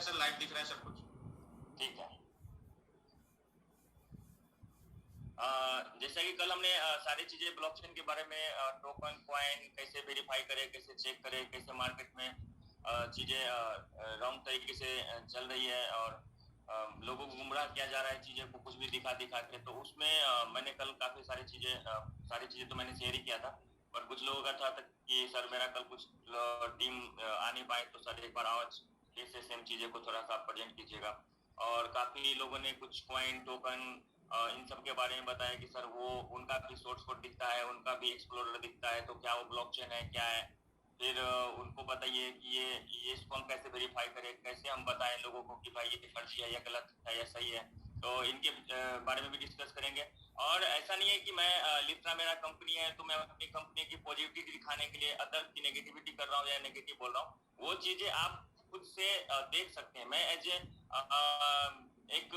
Sir live दिख रहा है सब कुछ। ठीक है। जैसा कि कल हमने सारी चीजें ब्लॉकचेन के बारे में, टोकन कॉइन कैसे वेरीफाई करें, कैसे चेक करें, कैसे मार्केट में चीजें रॉन्ग तरीके से चल रही है और लोगों को गुमराह किया जा रहा है चीजें को कुछ भी दिखा दिखा के, तो उसमें मैंने कल काफी सारी चीजें तो मैंने शेयर ही किया था। पर कुछ लोगों का था कि सर मेरा कल कुछ टीम आ नहीं पाए, तो सर एक बार आज फिर से सेम चीजें को थोड़ा सा प्रेजेंट कीजिएगा। और काफी लोगों ने कुछ कॉइन टोकन इन सब के बारे में बताया कि सर वो उनका भी सोर्स कोड दिखता है, उनका भी एक्सप्लोरर दिखता है, तो क्या वो ब्लॉकचेन है क्या है। फिर उनको बताइए कि ये इसको हम कैसे वेरीफाई करें, कैसे हम बताएं लोगों को कि भाई ये फर्जी है या गलत है या सही है। तो इनके बारे में भी डिस्कस करेंगे। और ऐसा नहीं है कि मैं लिफ्रा मेरा कंपनी है तो मैं अपनी कंपनी की पॉजिटिविटी दिखाने के लिए अदर की नेगेटिविटी कर रहा हूँ या नेगेटिव बोल रहा हूँ। वो चीजें आप खुद से देख सकते हैं। मैं एज ए एक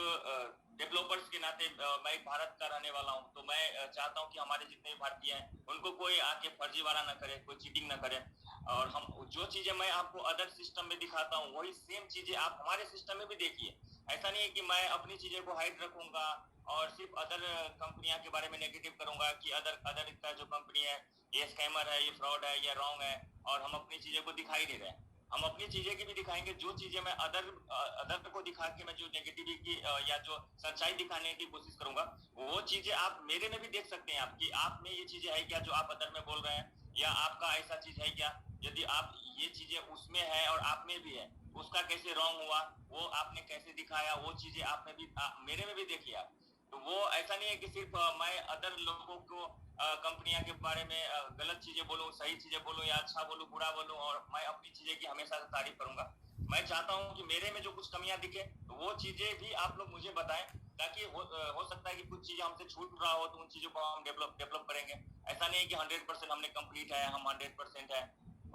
डेवलपर्स के नाते मैं भारत का रहने वाला हूं, तो मैं चाहता हूं कि हमारे जितने भी भारतीय हैं उनको कोई आके फर्जी वाला ना करे, कोई चीटिंग ना करे। और हम जो चीजें मैं आपको अदर सिस्टम में दिखाता हूं वही सेम चीजें आप हमारे सिस्टम में भी देखिए। ऐसा नहीं है कि मैं अपनी चीजें को हाइड रखूंगा और सिर्फ अदर कंपनियां के बारे में नेगेटिव करूंगा कि अदर का जो कंपनी है ये स्कैमर है, ये फ्रॉड है, ये रॉन्ग है, और हम अपनी चीजें को दिखाई नहीं रहे। हम अपनी चीजें की भी दिखाएंगे। जो चीजें मैं अदर को दिखा के मैं जो नेगेटिविटी या जो सच्चाई दिखाने की कोशिश करूंगा वो चीजें आप मेरे में भी देख सकते हैं। आपकी आप में ये चीजें है क्या जो आप अदर में बोल रहे हैं, या आपका ऐसा चीज है क्या। यदि आप ये चीजें उसमें है और आप में भी है, उसका कैसे रॉन्ग हुआ, वो आपने कैसे दिखाया, वो चीजें आप में भी मेरे में भी देखिए आप। तो वो ऐसा नहीं है कि सिर्फ मैं अदर लोगों को कंपनियां के बारे में गलत चीजें बोलूं, सही चीजें बोलूं, या अच्छा बोलूं बुरा बोलूं, और मैं अपनी चीजें की हमेशा से तारीफ करूंगा। मैं चाहता हूं कि मेरे में जो कुछ कमियां दिखे तो वो चीजें भी आप लोग मुझे बताएं, ताकि हो सकता है कि कुछ चीजें हमसे छूट रहा हो तो उन चीजों को हम डेवलप करेंगे। ऐसा नहीं है कि 100% हमने कंप्लीट है, हम 100% है।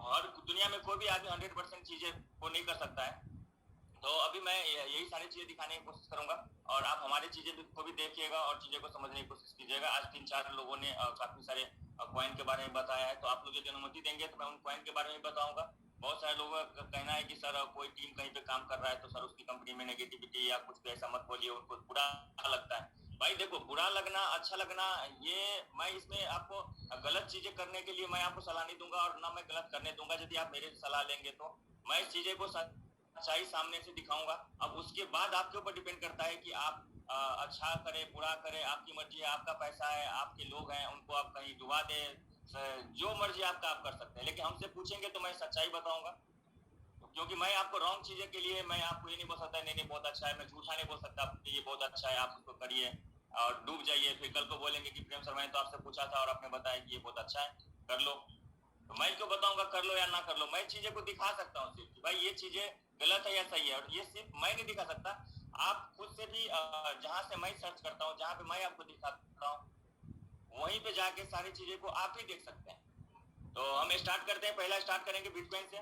हर दुनिया में कोई भी आदमी 100% चीजें को नहीं कर सकता है। तो अभी मैं यही सारी चीजें दिखाने की कोशिश करूंगा और आप हमारी चीजें को भी देखिएगा और चीजें को समझने की कोशिश कीजिएगा। आज 3-4 लोगों ने काफी सारे कॉइन के बारे में बताया है, तो आप लोग यदि अनुमति देंगे तो मैं उन कॉइन के बारे में बताऊंगा। बहुत सारे लोगों का कहना है कि सर कोई टीम कहीं पे काम कर रहा है तो सर उसकी कंपनी में नेगेटिविटी या कुछ भी ऐसा मत बोलिए, उनको बुरा लगता है। भाई देखो, बुरा लगना अच्छा लगना, ये मैं इसमें आपको गलत चीजें करने के लिए मैं आपको सलाह नहीं दूंगा और ना मैं गलत करने दूंगा। यदि आप मेरे से सलाह लेंगे तो मैं इस चीजें को सच्चाई सामने से दिखाऊंगा। अब उसके बाद आपके ऊपर डिपेंड करता है कि आप अच्छा करे बुरा करे, आपकी मर्जी है, आपका पैसा है, आपके लोग हैं, उनको आप कहीं डुबा दे, जो मर्जी आपका आप कर सकते हैं। लेकिन हमसे पूछेंगे तो मैं सच्चाई बताऊंगा, क्योंकि मैं आपको रॉन्ग चीजें के लिए मैं आपको ये नहीं बोल सकता नहीं नहीं बहुत अच्छा है, मैं झूठा नहीं बोल सकता ये बहुत अच्छा है आप उसको करिए और डूब जाइए। फिर कल को बोलेंगे कि प्रेम सर मैंने तो आपसे पूछा था और आपने बताया कि ये बहुत अच्छा है, कर लो। तो मैं क्यों बताऊंगा कर लो या ना कर लो। मैं चीजें को दिखा सकता हूँ सिर्फ कि भाई ये चीजें गलत है या सही है, और ये सिर्फ मैं नहीं दिखा सकता, आप खुद से भी जहां से मैं सर्च करता हूँ, जहां पे मैं आपको दिखाता हूँ, वहीं पे जाके सारी चीजें को आप ही देख सकते हैं। तो हम स्टार्ट करते हैं। पहला स्टार्ट करेंगे बिटकॉइन से,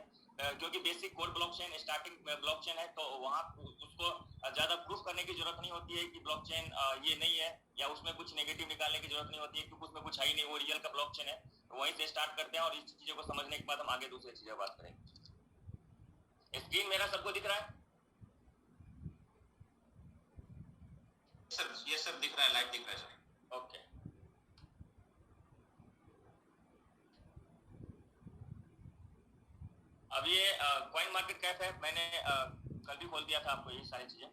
क्योंकि basic core blockchain starting blockchain है, तो वहां उसको ज्यादा प्रूफ करने की जरूरत नहीं होती है कि ब्लॉकचेन ये नहीं है, या उसमें कुछ नेगेटिव निकालने की जरूरत नहीं होती है, क्योंकि उसमें कुछ है ही नहीं, वो रियल का ब्लॉकचेन है। तो वहीं से स्टार्ट करते हैं और इस चीजों को समझने के बाद हम आगे दूसरी चीजें बात करेंगे। स्क्रीन मेरा सबको दिख रहा है? सर ये सब दिख रहा है, लाइव दिख रहा है सर। ओके। अब ये कॉइन मार्केट कैप है, मैंने कल भी खोल दिया था आपको ये सारी चीजें।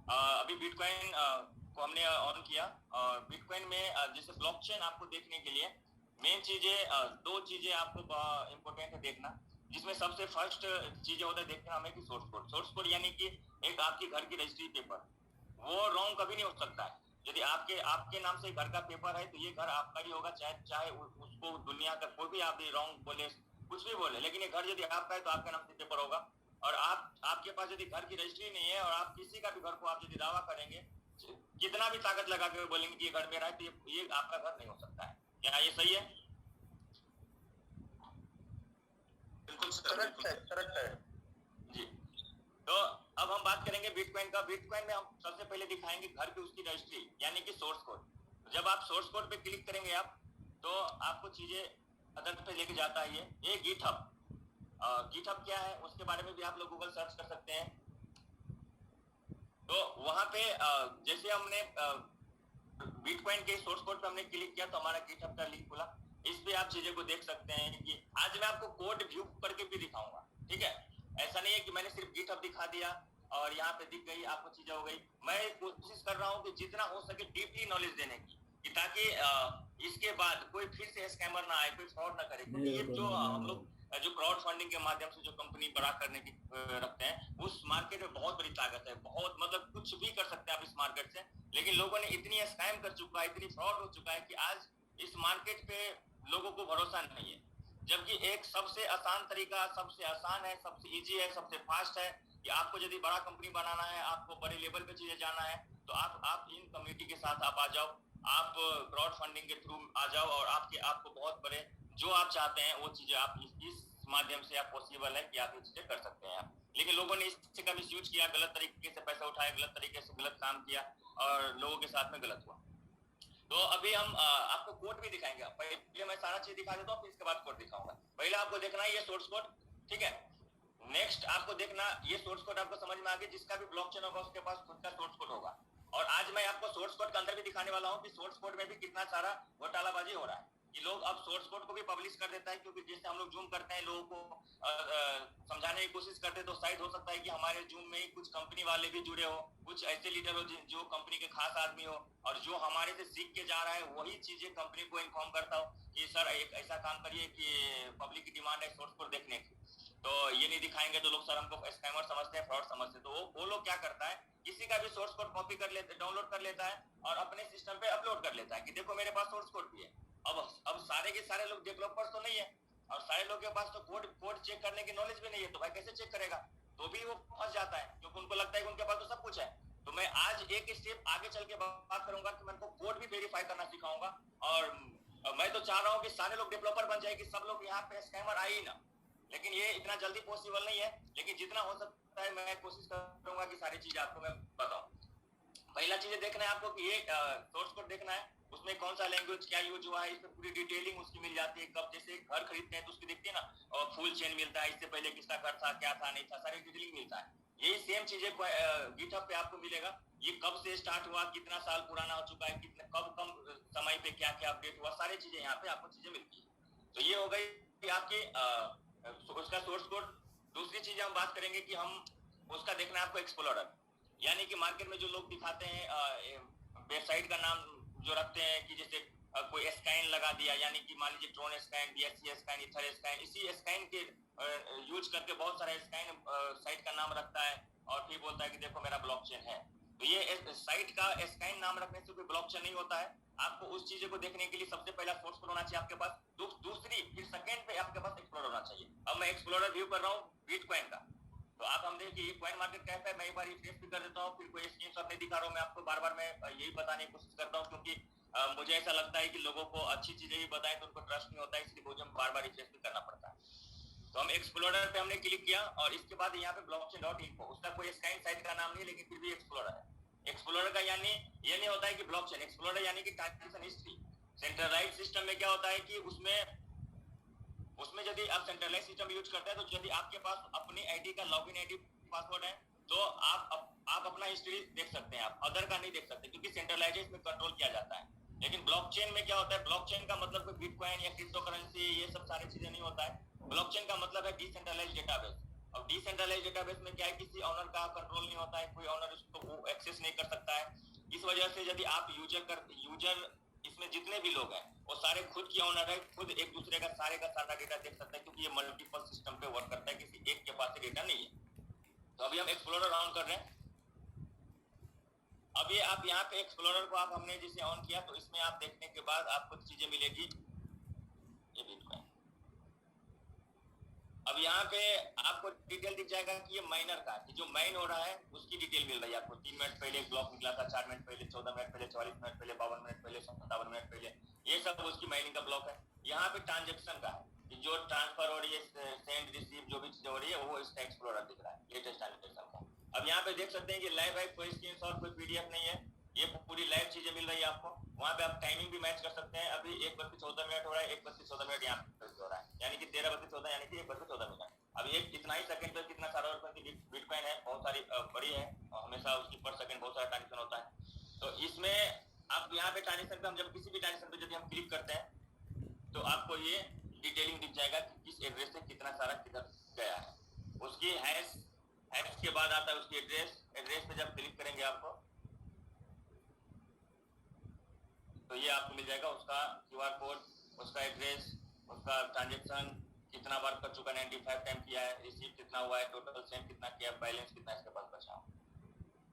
अभी बिटकॉइन को हमने ऑन किया, और बिटकॉइन में जैसे ब्लॉकचेन आपको देखने के लिए मेन चीजें दो चीजें आपको इम्पोर्टेंट है देखना, जिसमें सबसे फर्स्ट चीजें होता है देखना हमें कि सोर्स कोड। सोर्स कोड यानी कि एक आपकी घर की रजिस्ट्री पेपर, वो रॉन्ग कभी नहीं हो सकता है। यदि आपके नाम से घर का पेपर है तो ये घर आपका ही होगा, चाहे चाहे उसको दुनिया का कोई भी आप रॉन्ग बोले, कुछ भी बोले, लेकिन ये घर यदि आपका है तो आपके नाम से पेपर होगा। और आपके पास यदि घर की रजिस्ट्री नहीं है और आप किसी का भी घर को आप यदि दावा करेंगे, कितना भी ताकत लगा के बोलेंगे कि ये घर मेरा है, तो ये आपका घर नहीं हो सकता है। क्या ये सही है? बिल्कुल सर, करेक्ट है जी। तो अब हम बात करेंगे बिटकॉइन का। बिटकॉइन में हम सबसे पहले दिखाएंगे घर की उसकी रजिस्ट्री यानी कि सोर्स कोड। जब आप सोर्स कोड पे क्लिक करेंगे आप, तो आपको चीजें अदर पे लेके जाता है। ये गिटहब। गिटहब क्या है उसके बारे में भी आप लोग गूगल सर्च कर सकते हैं। तो वहां पे जैसे हमने बिटकॉइन के सोर्स कोड पे हमने क्लिक किया तो हमारा गिटहब का लिंक खुला। इस पे आप चीजें को देख सकते हैं कि आज मैं आपको कोड व्यू करके भी दिखाऊंगा, ठीक है। ऐसा नहीं है कि मैंने सिर्फ गिटहब दिखा दिया और यहाँ पे दिख गई आपको चीजें हो गई। मैं कोशिश कर रहा हूँ कि जितना हो सके डीपली नॉलेज देने की, कि ताकि इसके बाद कोई फिर से स्कैमर ना आए, कोई फ्रॉड ना करे। क्योंकि ये जो हम लोग जो क्राउड फंडिंग के माध्यम से जो कंपनी बड़ा करने की रखते हैं, उस मार्केट में बहुत बड़ी ताकत है, बहुत मतलब कुछ भी कर सकते हैं आप इस मार्केट से। लेकिन लोगों ने इतनी स्कैम कर चुका है, इतनी फ्रॉड हो चुका है कि आज इस मार्केट पे लोगों को भरोसा नहीं है। जबकि एक सबसे आसान तरीका, सबसे आसान है, सबसे इजी है, सबसे फास्ट है कि आपको यदि बड़ा कंपनी बनाना है, आपको बड़े लेवल पे चीजें जाना है, तो आप इन कम्युनिटी के साथ आप आ जाओ, आप क्राउड फंडिंग के थ्रू आ जाओ और आपको बहुत बड़े जो आप चाहते हैं वो चीजें आप इस माध्यम से आप पॉसिबल है कि आप ये चीजें कर सकते हैं। लेकिन लोगों ने इससे का मिसयूज किया, गलत तरीके से पैसा उठाया, गलत तरीके से गलत काम किया और लोगों के साथ में गलत हुआ। तो अभी हम आपको कोड भी दिखाएंगे। पहले मैं सारा चीज दिखा देता हूँ, फिर इसके बाद कोड दिखाऊंगा। पहले आपको देखना है ये सोर्स कोड, ठीक है। नेक्स्ट आपको देखना ये सोर्स कोड आपको समझ में आ गया। जिसका भी ब्लॉकचेन होगा उसके पास खुद का सोर्स कोड होगा। और आज मैं आपको सोर्स कोड के अंदर भी दिखाने वाला हूँ कि सोर्स कोड में भी कितना सारा घोटालाबाजी हो रहा है। कि लोग अब सोर्स कोड को भी पब्लिश कर देता है, क्योंकि जैसे हम लोग जूम करते हैं, लोगों को समझाने की कोशिश करते हैं, तो शायद हो सकता है कि हमारे जूम में ही कुछ कंपनी वाले भी जुड़े हो, कुछ ऐसे लीडर हो जो कंपनी के खास आदमी हो, और जो हमारे से सीख के जा रहा है वही चीजें कंपनी को इन्फॉर्म करता हो कि सर एक ऐसा काम करिए कि पब्लिक की डिमांड है सोर्स कोड देखने की, तो ये नहीं दिखाएंगे तो लोग सर हमको स्कैमर समझते हैं, फ्रॉड समझते हैं। तो वो लोग क्या करता है, किसी का भी सोर्स कोड कॉपी कर लेते, डाउनलोड कर लेता है और अपने सिस्टम पे अपलोड कर लेता है कि देखो मेरे पास सोर्स कोड भी है। अब सारे के सारे लोग डेवलपर्स तो नहीं है, और सारे लोग के पास तो कोड चेक करने की नॉलेज भी नहीं है, तो भाई कैसे चेक करेगा? तो भी वो फंस जाता है, क्योंकि उनको लगता है कि उनके पास तो सब कुछ है। तो मैं आज एक स्टेप आगे चल के बात करूंगा कि मैं उनको कोड भी वेरीफाई करना सिखाऊंगा। और मैं तो चाह रहा हूँ कि सारे लोग डेवलपर बन जाए, कि सब लोग यहाँ पे स्कैमर आए ही ना। लेकिन ये इतना जल्दी पॉसिबल नहीं है, लेकिन जितना हो सकता है मैं कोशिश करूंगा कि सारी चीजें आपको मैं बताऊं। पहला चीज देखना है आपको कि ये सोर्स कोड देखना है, उसमें कौन सा लैंग्वेज क्या यूज हुआ है, इसमें पूरी डिटेलिंग उसकी मिल जाती है। कब जैसे घर खरीदते हैं तो उसकी दिखती है ना, और फुल चेन मिलता है, इससे पहले किसका घर था, क्या था, नहीं था, सारी डिटेलिंग मिलता है। यही सेम चीजें गिटहब पे आपको मिलेगा। ये कब से स्टार्ट हुआ, कितना साल पुराना हो चुका है, कितना कब कम समय पे क्या क्या अपडेट हुआ, सारी चीजें यहाँ पे आपको चीजें मिलती है। तो ये हो गई आपकी उसका सोर्स कोड। दूसरी चीज हम बात करेंगे कि हम उसका देखना है आपको एक्सप्लोरर, यानी कि मार्केट में जो लोग दिखाते हैं वेबसाइट का नाम जो रखते हैं कि जैसे कोई स्कैन लगा दिया, यानी कि मान लीजिए Tron scan, BSC scan, ether scan, इसी स्कैन के यूज करके बहुत सारे स्कैन साइट का नाम रखता है और फिर बोलता है कि देखो मेरा ब्लॉकचेन है। तो ये साइट का स्कैन नाम रखने से कोई ब्लॉकचेन नहीं होता है। आपको उस चीज को देखने के लिए सबसे पहला सोर्स कोड होना चाहिए आपके पास, दूसरी फिर सेकंड पे आपके पास एक्सप्लोरर होना चाहिए। अब मैं एक्सप्लोरर व्यू कर रहा हूँ बिटकॉइन का, तो आप हम देखिए ये कॉइन मार्केट कैप है। मैं एक बार रिफ्रेश भी कर देता हूँ, फिर कोई स्क्रीनशॉट नहीं दिखा रहा हूँ मैं आपको, बार बार मैं यही बताने की कोशिश करता हूँ, क्योंकि मुझे ऐसा लगता है कि लोगों को अच्छी चीजें भी बताएं तो उनको ट्रस्ट नहीं होता है, इसलिए मुझे बार बार रिफ्रेश भी करना पड़ता है। तो हम एक्सप्लोरर पे हमने क्लिक किया और इसके बाद यहाँ पे blockchain.info, उसका कोई स्कैन साइट का नाम नहीं, लेकिन फिर भी एक्सप्लोरर है। एक्सप्लोरर का यानी ये नहीं होता है कि ब्लॉकचेन, एक्सप्लोरर यानी कि ट्रांजैक्शन हिस्ट्री। सेंट्रलाइज्ड सिस्टम में क्या होता है कि उसमें यदि आप सेंट्रलाइज सिस्टम यूज करते हैं, तो यदि आपके पास अपनी आईडी का लॉगिन आईडी पासवर्ड है तो आप अपना हिस्ट्री देख सकते हैं, आप अदर का नहीं देख सकते, क्योंकि सेंट्रलाइजेशन में कंट्रोल किया जाता है। लेकिन ब्लॉकचेन में क्या होता है, ब्लॉकचेन का मतलब कोई बिटकॉइन या क्रिप्टो करेंसी ये सब सारी चीजें नहीं होता है। ब्लॉकचेन का मतलब है डिसेंट्रलाइज्ड डेटाबेस। और डिसेंट्रलाइज्ड डेटाबेस में क्या है, किसी ऑनर का कंट्रोल नहीं होता है, कोई ऑनर उसको एक्सेस नहीं कर सकता है। इस वजह से यदि आप यूजर इसमें जितने भी लोग हैं वो सारे खुद की ऑनर है, खुद एक दूसरे का सारा डेटा देख सकते हैं, क्योंकि ये मल्टीपल सिस्टम पे वर्क करता है, किसी एक के पास डेटा नहीं है। तो अभी हम एक्सप्लोरर ऑन कर रहे हैं। अभी आप यहाँ पे एक्सप्लोरर को आप हमने जिसे ऑन किया, तो इसमें आप देखने के बाद आपको चीजें मिलेगी। ये बिटकॉइन, अब यहाँ पे आपको डिटेल दिख जाएगा कि ये माइनर का, कि जो माइन हो रहा है उसकी डिटेल मिल रही है आपको। 3 मिनट पहले एक ब्लॉक निकला था, 4 मिनट पहले, 14 मिनट पहले, 44 मिनट पहले, 52 मिनट पहले, 57 मिनट पहले, ये सब उसकी माइनिंग का ब्लॉक है। यहाँ पे ट्रांजेक्शन का है कि जो ट्रांसफर हो रही है, सेंड रिसीव जो भी चीज हो रही है, वो इसका एक्सप्लोरर दिख रहा है, लेटेस्ट ट्रांजेक्शन का। अब यहाँ पे देख सकते हैं कि लाइव है, कोई स्क्रीनशॉट, कोई पीडीएफ नहीं है, ये पूरी लाइव चीजें मिल रही है आपको। वहाँ पे आप टाइमिंग भी मैच कर सकते हैं। अभी 1:14 हो रहा है, 1:14 यहाँ पे हो रहा है, यानी कि 13:14, यानी कि 1:14। अब ये कितना ही सेकंड पे कितना सारा बिटकॉइन है, बहुत सारी बड़ी है, हमें हमेशा उसकी पर सेकंड बहुत सारा ट्रांजेक्शन होता है। तो इसमें आप यहाँ पे ट्रांजेक्शन पे हम जब किसी भी ट्रांजेक्शन पे यदि हम क्लिक करते हैं तो आपको ये डिटेलिंग दिख जाएगा कि किस एड्रेस से कितना सारा किधर गया है। उसकी हैश के बाद आता है उसकी एड्रेस पे जब क्लिक करेंगे आपको तो ये आपको मिल जाएगा उसका QR कोड, उसका एड्रेस, उसका ट्रांजेक्शन कितना बार कर चुका, 95 टाइम किया है, रिसीव कितना हुआ है, टोटल सेंड कितना किया, बैलेंस कितना इसके पास बचा।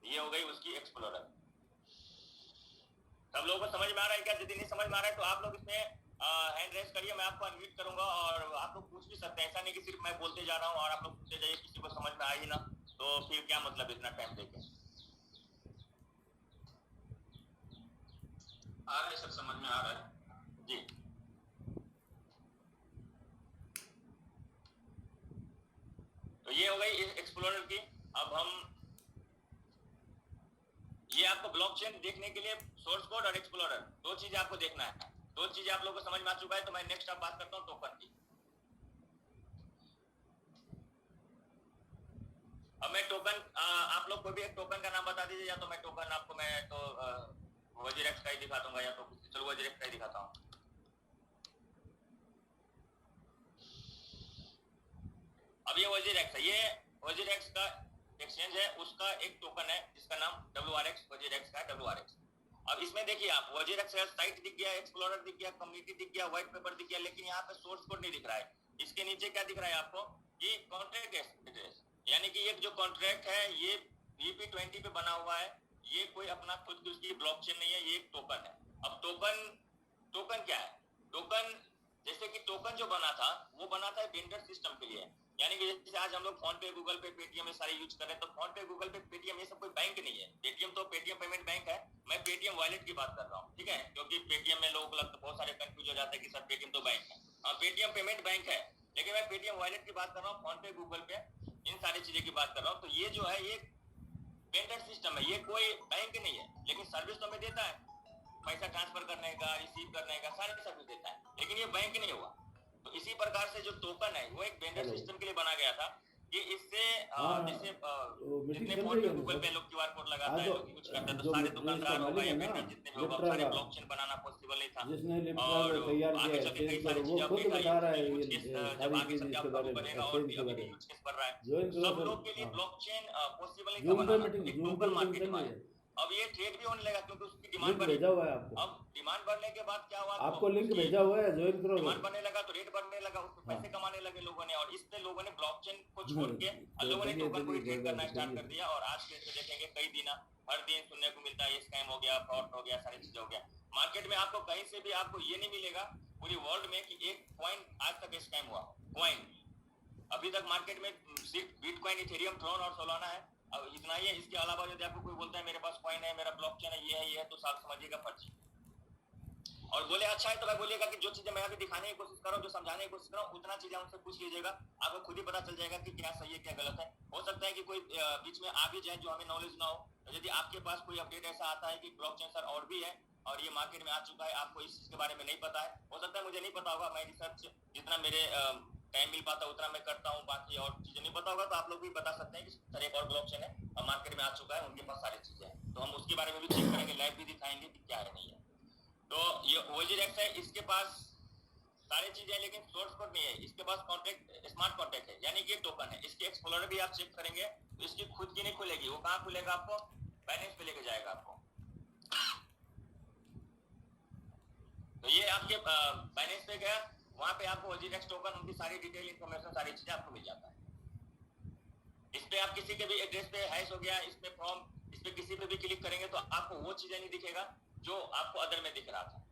ये हो गई उसकी एक्सप्लोरर। सब लोगों को समझ में आ रहा है क्या? यदि नहीं समझ में आ रहा है तो आप लोग इसमें हैंड रेज करिए, मैं आपको अनम्यूट करूंगा और आप लोग पूछ भी सकते हैं। ऐसा नहीं कि सिर्फ मैं बोलते जा रहा हूँ और आप लोग पूछते जाइए, किसी को समझ में आ ही ना तो फिर क्या मतलब इतना टाइम देके। आ रहा है सर, समझ में आ रहा है जी। तो ये हो गई एक्सप्लोरर की। अब हम ये आपको ब्लॉकचेन देखने के लिए सोर्स कोड और एक्सप्लोरर दो चीजें आपको देखना है। दो चीजें आप लोगों को समझ में आ चुका है तो मैं नेक्स्ट अब बात करता हूँ टोकन की। अब मैं टोकन आप लोग को भी एक टोकन का नाम बता दीजिए, या तो मैं टोकन आपको मैं तो वजीरेक्स का ही दिखा दूंगा या तो चलो वजीरेक्स का ही दिखाता हूँ। अब ये वजीरेक्स है, ये वजीरेक्स का एक्सचेंज है, उसका एक टोकन है जिसका नाम WRX वजीरेक्स का WRX। अब इसमें देखिए आप वजीरेक्स साइट दिख गया, एक्सप्लोरर दिख गया, कम्युनिटी दिख गया, व्हाइट पेपर दिख गया, लेकिन यहाँ पे सोर्स कोड नहीं दिख रहा है। इसके नीचे क्या दिख रहा है आपको कि कॉन्ट्रैक्ट एड्रेस, यानी कि एक जो कॉन्ट्रैक्ट है ये VP20 पे बना हुआ है, ये कोई अपना खुद की उसकी ब्लॉकचेन नहीं है, ये एक टोकन है। अब टोकन क्या है? टोकन जैसे कि टोकन जो बना था वो बना था वेंडर सिस्टम के लिए, यानी कि जैसे आज हम लोग फोन पे, गूगल पे, पेटीएम में सारे यूज कर रहे हैं, तो फोन पे, गूगल पे, पेटीएम ये सब कोई बैंक नहीं है। पेटीएम तो पेटीएम पेमेंट बैंक है, मैं पेटीएम वॉलेट की बात कर रहा हूँ, ठीक है? क्योंकि पेटीएम में लोगों को लगता बहुत सारे कंफ्यूज हो जाते हैं कि सर पेटीएम तो बैंक है। हाँ, पेटीएम पेमेंट बैंक है, लेकिन मैं पेटीएम वॉलेट की बात कर रहा हूँ, फोन पे, गूगल पे, इन सारी चीजें की बात कर रहा हूँ। तो ये जो है ये वेंडर सिस्टम है, ये कोई बैंक नहीं है, लेकिन सर्विस तो हमें देता है, पैसा ट्रांसफर करने का, रिसीव करने का, सारी सर्विस देता है, लेकिन ये बैंक नहीं हुआ। तो इसी प्रकार से जो टोकन है वो एक वेंडर सिस्टम के लिए बना गया था कि इससे जैसे जितने फोन पे, गूगल पे लोग QR कोड लगाता है, लोग यूज करते हैं, तो सारे दुकानदार होगा या वेंडर जितने भी होगा, सारे ब्लॉकचेन बनाना पॉसिबल नहीं था। और आगे चल के कई सारी चीजें अपडेट आई, यूज केस जब आगे चल के आपका बनेगा और अभी भी यूज केस बढ़ रहा है, सब लोग के लिए ब्लॉकचेन पॉसिबल नहीं था बनाना, एक टोकन मार्केट में। अब ये ट्रेड भी होने लगा क्योंकि उसकी डिमांड बढ़ी। भेजा हुआ है आपको। अब डिमांड बढ़ने के बाद क्या हुआ, आपको लिंक भेजा हुआ है, ज्वाइन करो। डिमांड बढ़ने लगा तो रेट बढ़ने लगा, उसमें पैसे कमाने लगे लोगों ने, और इससे लोगों ने ब्लॉकचेन को छोड़ के लोगों ने टोकन को ट्रेड करना स्टार्ट कर दिया। और आज के डेट में देखेंगे कई दिन हर दिन सुनने को मिलता है ये स्कैम हो गया, फ्रॉड हो गया, सारी चीजें हो गया। मार्केट में आपको कहीं से भी आपको ये नहीं मिलेगा पूरी वर्ल्ड में कि एक कॉइन आज तक स्कैम हुआ। कॉइन अभी तक मार्केट में सिर्फ बिटकॉइन, इथेरियम, ट्रोन और सोलाना है, अब इतना ही है। इसके अलावा यदि आपको कोई बोलता है मेरे पास कॉइन है, मेरा ब्लॉकचेन है, ये है, तो साफ समझिएगा फर्जी। और बोले अच्छा है तो मैं बोलिएगा कि जो चीजें मैं अभी दिखाने की कोशिश कर रहा हूँ, जो समझाने की कोशिश कर रहा हूँ, उतना चीजें उनसे पूछ लीजिएगा, आपको खुद ही पता चल जाएगा कि क्या सही है क्या गलत है। हो सकता है कि कोई बीच में आ भी जाए जो हमें नॉलेज ना हो। यदि आपके पास कोई अपडेट ऐसा आता है कि ब्लॉकचेन सर और भी है और ये मार्केट में आ चुका है, आपको इस चीज के बारे में नहीं पता है, हो सकता है मुझे नहीं पता होगा, मैं रिसर्च जितना मेरे टाइम मिल पाता उतना मैं करता हूँ, बाकी और चीजें नहीं पता होगा तो आप लोग भी बता सकते हैं कि सर एक और ब्लॉकचेन है और मार्केट में आ चुका है, उनके पास सारी चीजें हैं, तो हम उसके बारे में भी चेक करेंगे, लाइव भी दिखाएंगे कि क्या है नहीं है। तो ये वजीरेक्स है, इसके पास सारी चीजें हैं लेकिन सोर्स कोड नहीं है, इसके पास कॉन्ट्रैक्ट, स्मार्ट कॉन्ट्रैक्ट है, यानी कि टोकन है। इसके एक्सप्लोरर भी आप चेक करेंगे तो इसकी खुद की नहीं खुलेगी, वो कहाँ खुलेगा, आपको बैलेंस पे लेके जाएगा आपको। तो ये आपके बैलेंस पे गया, वहां पे आपको वजीरेक्स टोकन, उनकी सारी डिटेल इन्फॉर्मेशन, सारी चीजें आपको मिल जाता है। इस पे आप किसी के भी एड्रेस पे हैश हो गया, इस पे फ्रॉम, इस पे किसी पे भी क्लिक करेंगे तो आपको वो चीजें नहीं दिखेगा जो आपको अदर में दिख रहा था।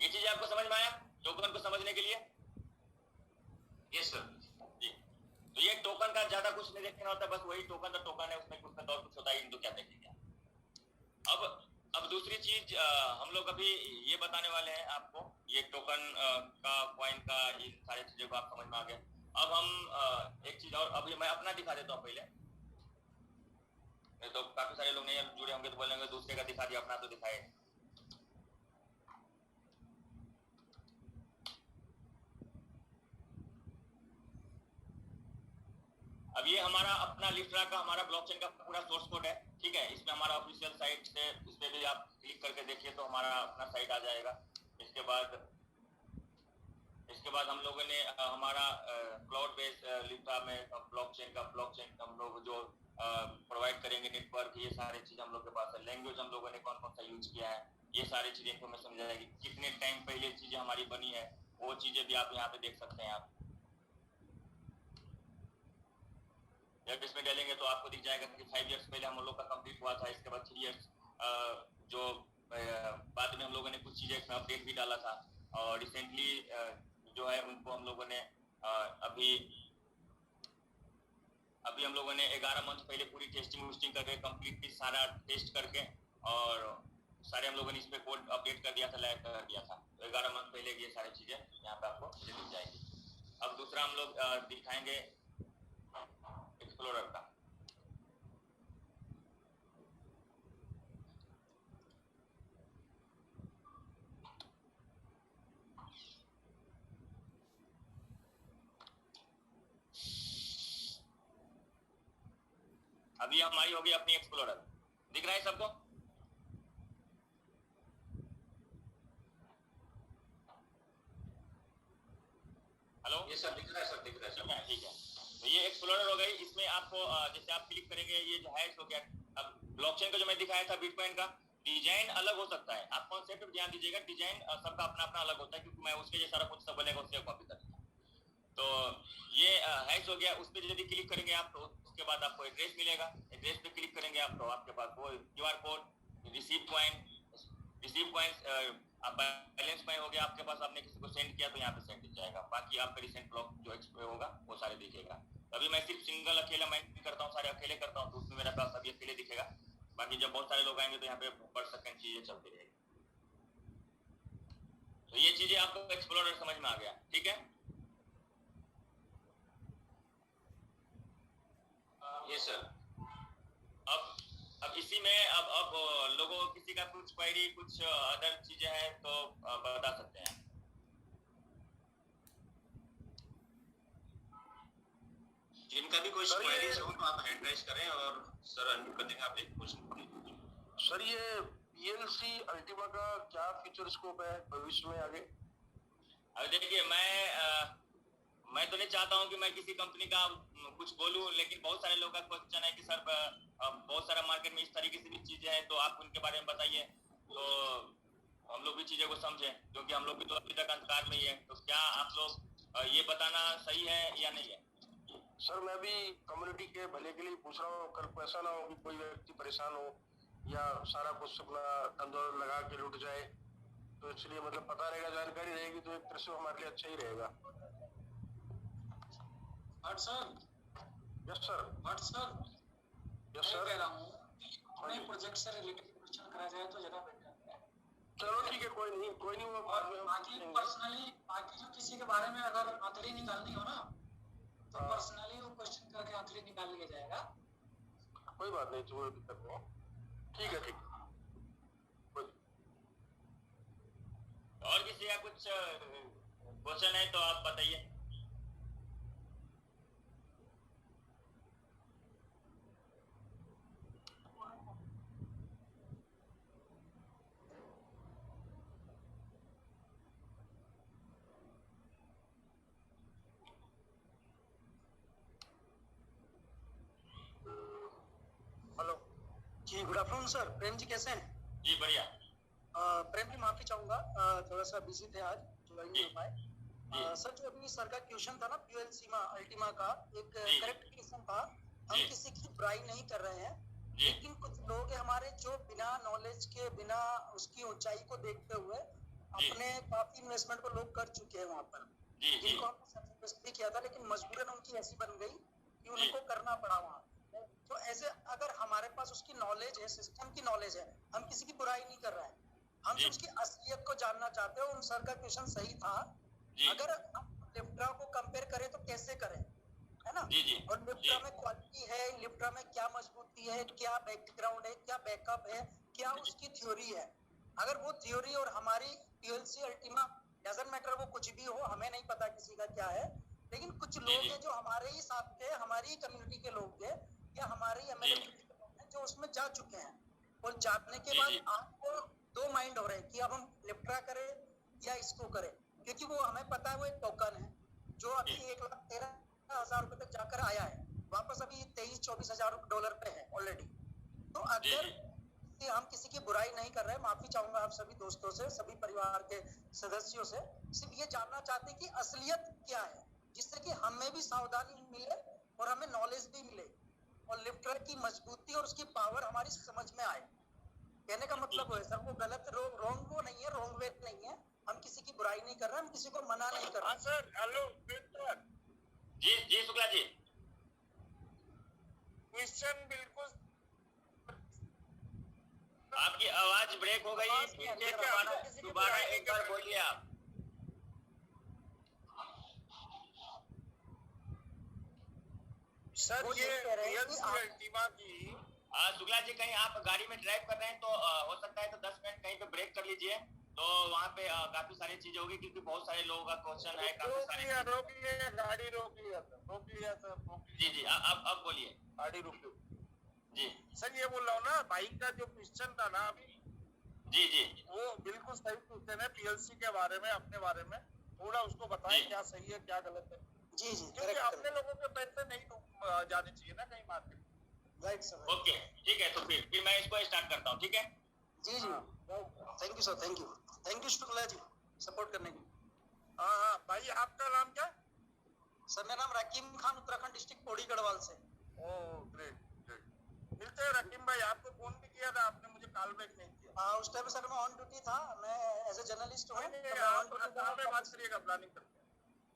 ये चीज आपको समझ में आया टोकन को समझने के लिए? यस सर जी। तो ये टोकन का ज्यादा कुछ नहीं देखना होता, बस वही टोकन तो टोकन है, उसमें कुछ और कुछ होता है, तो क्या देखेंगे। अब दूसरी चीज हम लोग अभी ये बताने वाले हैं आपको, ये टोकन का, कॉइन का, इन सारी चीजों को आप समझ में आ गए। अब हम एक चीज और अभी मैं अपना दिखा देता हूँ पहले, तो काफी सारे लोग नहीं जुड़े होंगे तो बोलेंगे दूसरे का दिखा दिया, अपना तो दिखाए। अब ये हमारा अपना लिफ्ट्रा का हमारा ब्लॉकचेन का पूरा सोर्स कोड है, ठीक है। इसमें हमारा ऑफिशियल साइट से इस पे भी आप क्लिक करके देखिए तो हमारा अपना साइट आ जाएगा। इसके बाद हम लोगों ने हमारा क्लाउड बेस्ड लिफ्ट्रा में ब्लॉकचेन हम लोग जो प्रोवाइड करेंगे नेटवर्क, ये सारी चीज हम लोग के पास है। लैंग्वेज हम लोगों ने कौन कौन सा यूज किया है, ये सारी चीजें इन्फॉर्मेशन मिल जाएगी। कितने टाइम पहले चीजें हमारी बनी है वो चीजें भी आप यहाँ पे देख सकते हैं। आप जब इसमें डालेंगे तो आपको दिख जाएगा कि 5 इयर्स पहले हम लोग का कंप्लीट हुआ था। इसके बाद 3 इयर्स जो बाद में हम लोगों ने कुछ चीजें में अपडेट भी डाला था, और रिसेंटली जो है उनको हम लोगों ने अभी हम लोगों ने 11 मंथ पहले पूरी टेस्टिंग करके कंप्लीटली सारा टेस्ट करके और सारे हम लोगों ने इस पे कोड अपडेट कर दिया था, लाइव कर दिया था। तो 11 मंथ पहले ये सारी चीजें यहाँ पे आपको मिल जाएंगी। अब दूसरा हम लोग दिखाएंगे एक्सप्लोरर का। अभी हमारी होगी अपनी एक्सप्लोरर, दिख रहा है सबको? हेलो, ये सर दिख रहा है, सर दिख रहा है सर। ठीक है, तो ये एक्सप्लोरर हो गई। इसमें आपको जैसे आप क्लिक करेंगे ये जो हैश हो गया। अब ब्लॉकचेन का जो मैं दिखाया था बिटकॉइन का, डिजाइन अलग हो सकता है। आप कॉन्सेप्ट ध्यान दीजिएगा, डिजाइन सबका अपना अपना अलग होता है, क्योंकि मैं उसके जैसा सारा कुछ सब बनेगा उससे कॉपी करूंगा। तो ये हैश हो गया, उस पर यदि क्लिक करेंगे आप तो उसके बाद आपको एड्रेस मिलेगा। एड्रेस पे क्लिक करेंगे आप तो आपके पास वो क्यूआर कोड, रिसीव कॉइन्स, आप बैलेंस कॉइन हो गया आपके पास, आपने किसी को सेंड किया तो यहाँ पे सेंड दिख जाएगा। बाकी आपका रिसेंट ब्लॉक जो एक्सप्लोर होगा वो सारे दिखेगा। अभी मैं सिर्फ सिंगल अकेला माइनिंग करता हूँ, सारे अकेले करता हूँ, तो उसमें मेरे पास अभी अकेले दिखेगा। बाकी जब बहुत सारे लोग आएंगे तो यहाँ पे पर सेकंड चीजें चलती रहेगी। तो ये चीजें आपको एक्सप्लोरर समझ में आ गया, ठीक है? ये सर। अब इसी में अब लोगों किसी का कुछ क्वेरी, कुछ अदर चीजें हैं तो बता सकते हैं। जिनका भी कोई क्वेरीज हो तो आप हैंड रेज करें और सर अनम्यूट कर देंगे, आप एक क्वेश्चन। सर ये PLC अल्टीमा का क्या फ्यूचर स्कोप है भविष्य में आगे? अब देखिए, मैं तो नहीं चाहता हूं कि मैं किसी कंपनी का कुछ बोलूं, लेकिन बहुत सारे लोगों का क्वेश्चन है कि सर बहुत सारा मार्केट में इस तरीके से भी चीजें हैं, तो आप उनके बारे में बताइए तो हम लोग भी चीजें को समझें, क्योंकि हम लोग भी तो अभी तक अंधकार में ही है। तो क्या आप लोग ये बताना सही है या नहीं है? सर मैं भी कम्युनिटी के भले के लिए पूछ रहा हूँ, कल को ऐसा ना हो कि कोई व्यक्ति परेशान हो या सारा कुछ अपना धंधा लगा के लूट जाए, तो इसलिए मतलब पता रहेगा, जानकारी रहेगी तो एक तरह से हमारे लिए अच्छा ही रहेगा। Yes sir. Yes sir. कह रहा हूँ हमें प्रोजेक्ट से रिलेटेड क्वेश्चन करा जाए तो ज्यादा बेटर है। चलो ठीक है, कोई नहीं वो बाद में बाकी पर्सनली बाकी जो किसी के बारे में अगर आंतरी निकालनी हो ना तो पर्सनली वो क्वेश्चन करके आंतरी निकाल लिया जाएगा। कोई बात नहीं, कोई दिक्कत नहीं, ठीक है ठीक। और किसी का कुछ क्वेश्चन है तो आप बताइए। हेलो जी, good afternoon sir. Prem ji कैसे हैं? जी बढ़िया। प्रेम जी माफी चाहूंगा, थोड़ा सा बिजी थे आज, ज्वाइन नहीं हो पाए। सर जो अभी सर का क्वेश्चन था ना PLC अल्टीमा का, एक करेक्ट क्वेश्चन था। हम किसी की बुराई नहीं कर रहे हैं, लेकिन कुछ लोग हमारे जो बिना नॉलेज के, बिना उसकी ऊंचाई को देखते हुए अपने काफी इन्वेस्टमेंट को लोग कर चुके हैं वहाँ पर, जिनको हमने सजेस्ट भी किया था, लेकिन मजबूरन उनकी ऐसी बन गई कि उनको करना पड़ा वहाँ। तो ऐसे अगर हमारे पास उसकी नॉलेज है, सिस्टम की नॉलेज है, हम किसी की बुराई नहीं कर रहे हैं, हम तो उसकी असलियत को जानना चाहते हैं। उन सर का क्वेश्चन सही था। अगर हम लिफ्ट्रा को कंपेयर करें तो कैसे करें, है ना? और लिफ्ट्रा में क्वालिटी है, लिफ्ट्रा में क्या मजबूती है, क्या बैकग्राउंड है, क्या बैकअप है, क्या उसकी थ्योरी है। अगर वो थ्योरी और हमारी PLC अल्टीमा डजंट मैटर, वो कुछ भी हो, हमें नहीं पता किसी का क्या है, लेकिन कुछ लोग हैं जो हमारे ही साथ के, हमारी ही कम्युनिटी के लोग थे या हमारे ही एमएलए जो उसमें जा चुके हैं, और जाने के बाद आपको दो माइंड हो रहे हैं कि अब हम लिफ्ट्रा करें या इसको करें, क्योंकि वो हमें पता है वो एक टोकन है जो अभी 1,13,000 रुपए तक जाकर आया है, वापस अभी 23-24 हजार $24 पे है ऑलरेडी। तो अगर कि हम किसी की बुराई नहीं कर रहे, माफी चाहूंगा आप सभी दोस्तों से, सभी परिवार के सदस्यों से, सिर्फ ये जानना चाहते हैं कि असलियत क्या है, जिससे कि हमें भी सावधानी मिले और हमें नॉलेज भी मिले और लिफ्टर की मजबूती और उसकी पावर हमारी समझ में आए। कहने का मतलब है सर, वो गलत रॉन्ग वो नहीं है, रॉन्ग वे नहीं है, हम किसी की बुराई नहीं कर रहे, हम किसी को मना नहीं कर रहे। सर हेलो जी जी शुक्ला जी, क्वेश्चन बिल्कुल आपकी आवाज ब्रेक हो गई, दोबारा एक बार बोलिए आप। सर ये अल्टीमा की शुक्ला जी, कहीं आप गाड़ी में ड्राइव कर रहे हैं तो हो सकता है तो 10 मिनट कहीं पे ब्रेक कर लीजिए, तो वहाँ पे काफी सारी चीजें होगी, क्योंकि बहुत सारे लोगों का क्वेश्चन है, काफी सारे रोक लिया गाड़ी, रोक लिया सर जी जी अब बोलिए। गाड़ी रोक लो जी सर, ये बोल रहा हूँ ना, बाइक का जो क्वेश्चन था ना अभी, जी जी वो बिल्कुल सही क्वेश्चन है, पीएलसी के बारे में, अपने बारे में थोड़ा उसको बताएं क्या सही है क्या गलत है। जी जी, क्योंकि अपने लोगों के पैसे नहीं जाने चाहिए ना कहीं मार्केट। Right sir. ओके ठीक है, तो फिर मैं इसको स्टार्ट करता हूँ, ठीक है। जी जी, thank you sir, thank you Shukla ji support करने के लिए। हाँ भाई, आपका नाम क्या? सर मेरा नाम रकीम खान, उत्तराखंड डिस्ट्रिक्ट पौड़ी गढ़वाल से। ओह ग्रेट ग्रेट, मिलते हैं रकीम भाई। आपको फोन भी किया था आपने, मुझे कॉल बैक नहीं किया। हाँ उस टाइम सर मैं ऑन ड्यूटी था, मैं एज ए जर्नलिस्ट हूँ। बात करिएगा, प्लानिंग करते हैं।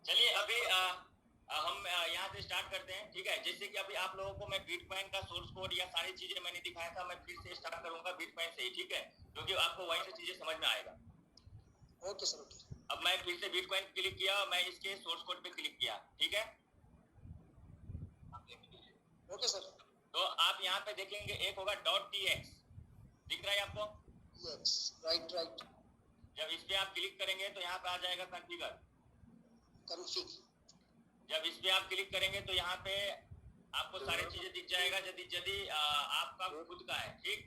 चलिए अभी हम यहाँ से स्टार्ट करते हैं, ठीक है। जैसे कि अभी आप लोगों को मैं बिटकॉइन का सोर्स कोड या सारी चीजें मैंने दिखाया था, मैं फिर से स्टार्ट करूंगा बिटकॉइन से ही, ठीक है, क्योंकि आपको वहीं से चीजें समझ में आएगा। Okay sir, okay. अब मैं फिर से बिटकॉइन क्लिक किया, मैं इसके सोर्स कोड पे क्लिक किया, ठीक है। Okay sir. तो आप यहाँ पे देखेंगे एक होगा .tx, दिख रहा है आपको? Yes, right. जब इस पे आप क्लिक करेंगे तो यहाँ पे आ जाएगा कॉन्फ़िगर। जब इस पे आप क्लिक करेंगे तो यहाँ पे आपको सारी चीजें दिख जाएगा, यदि आपका खुद का है, ठीक।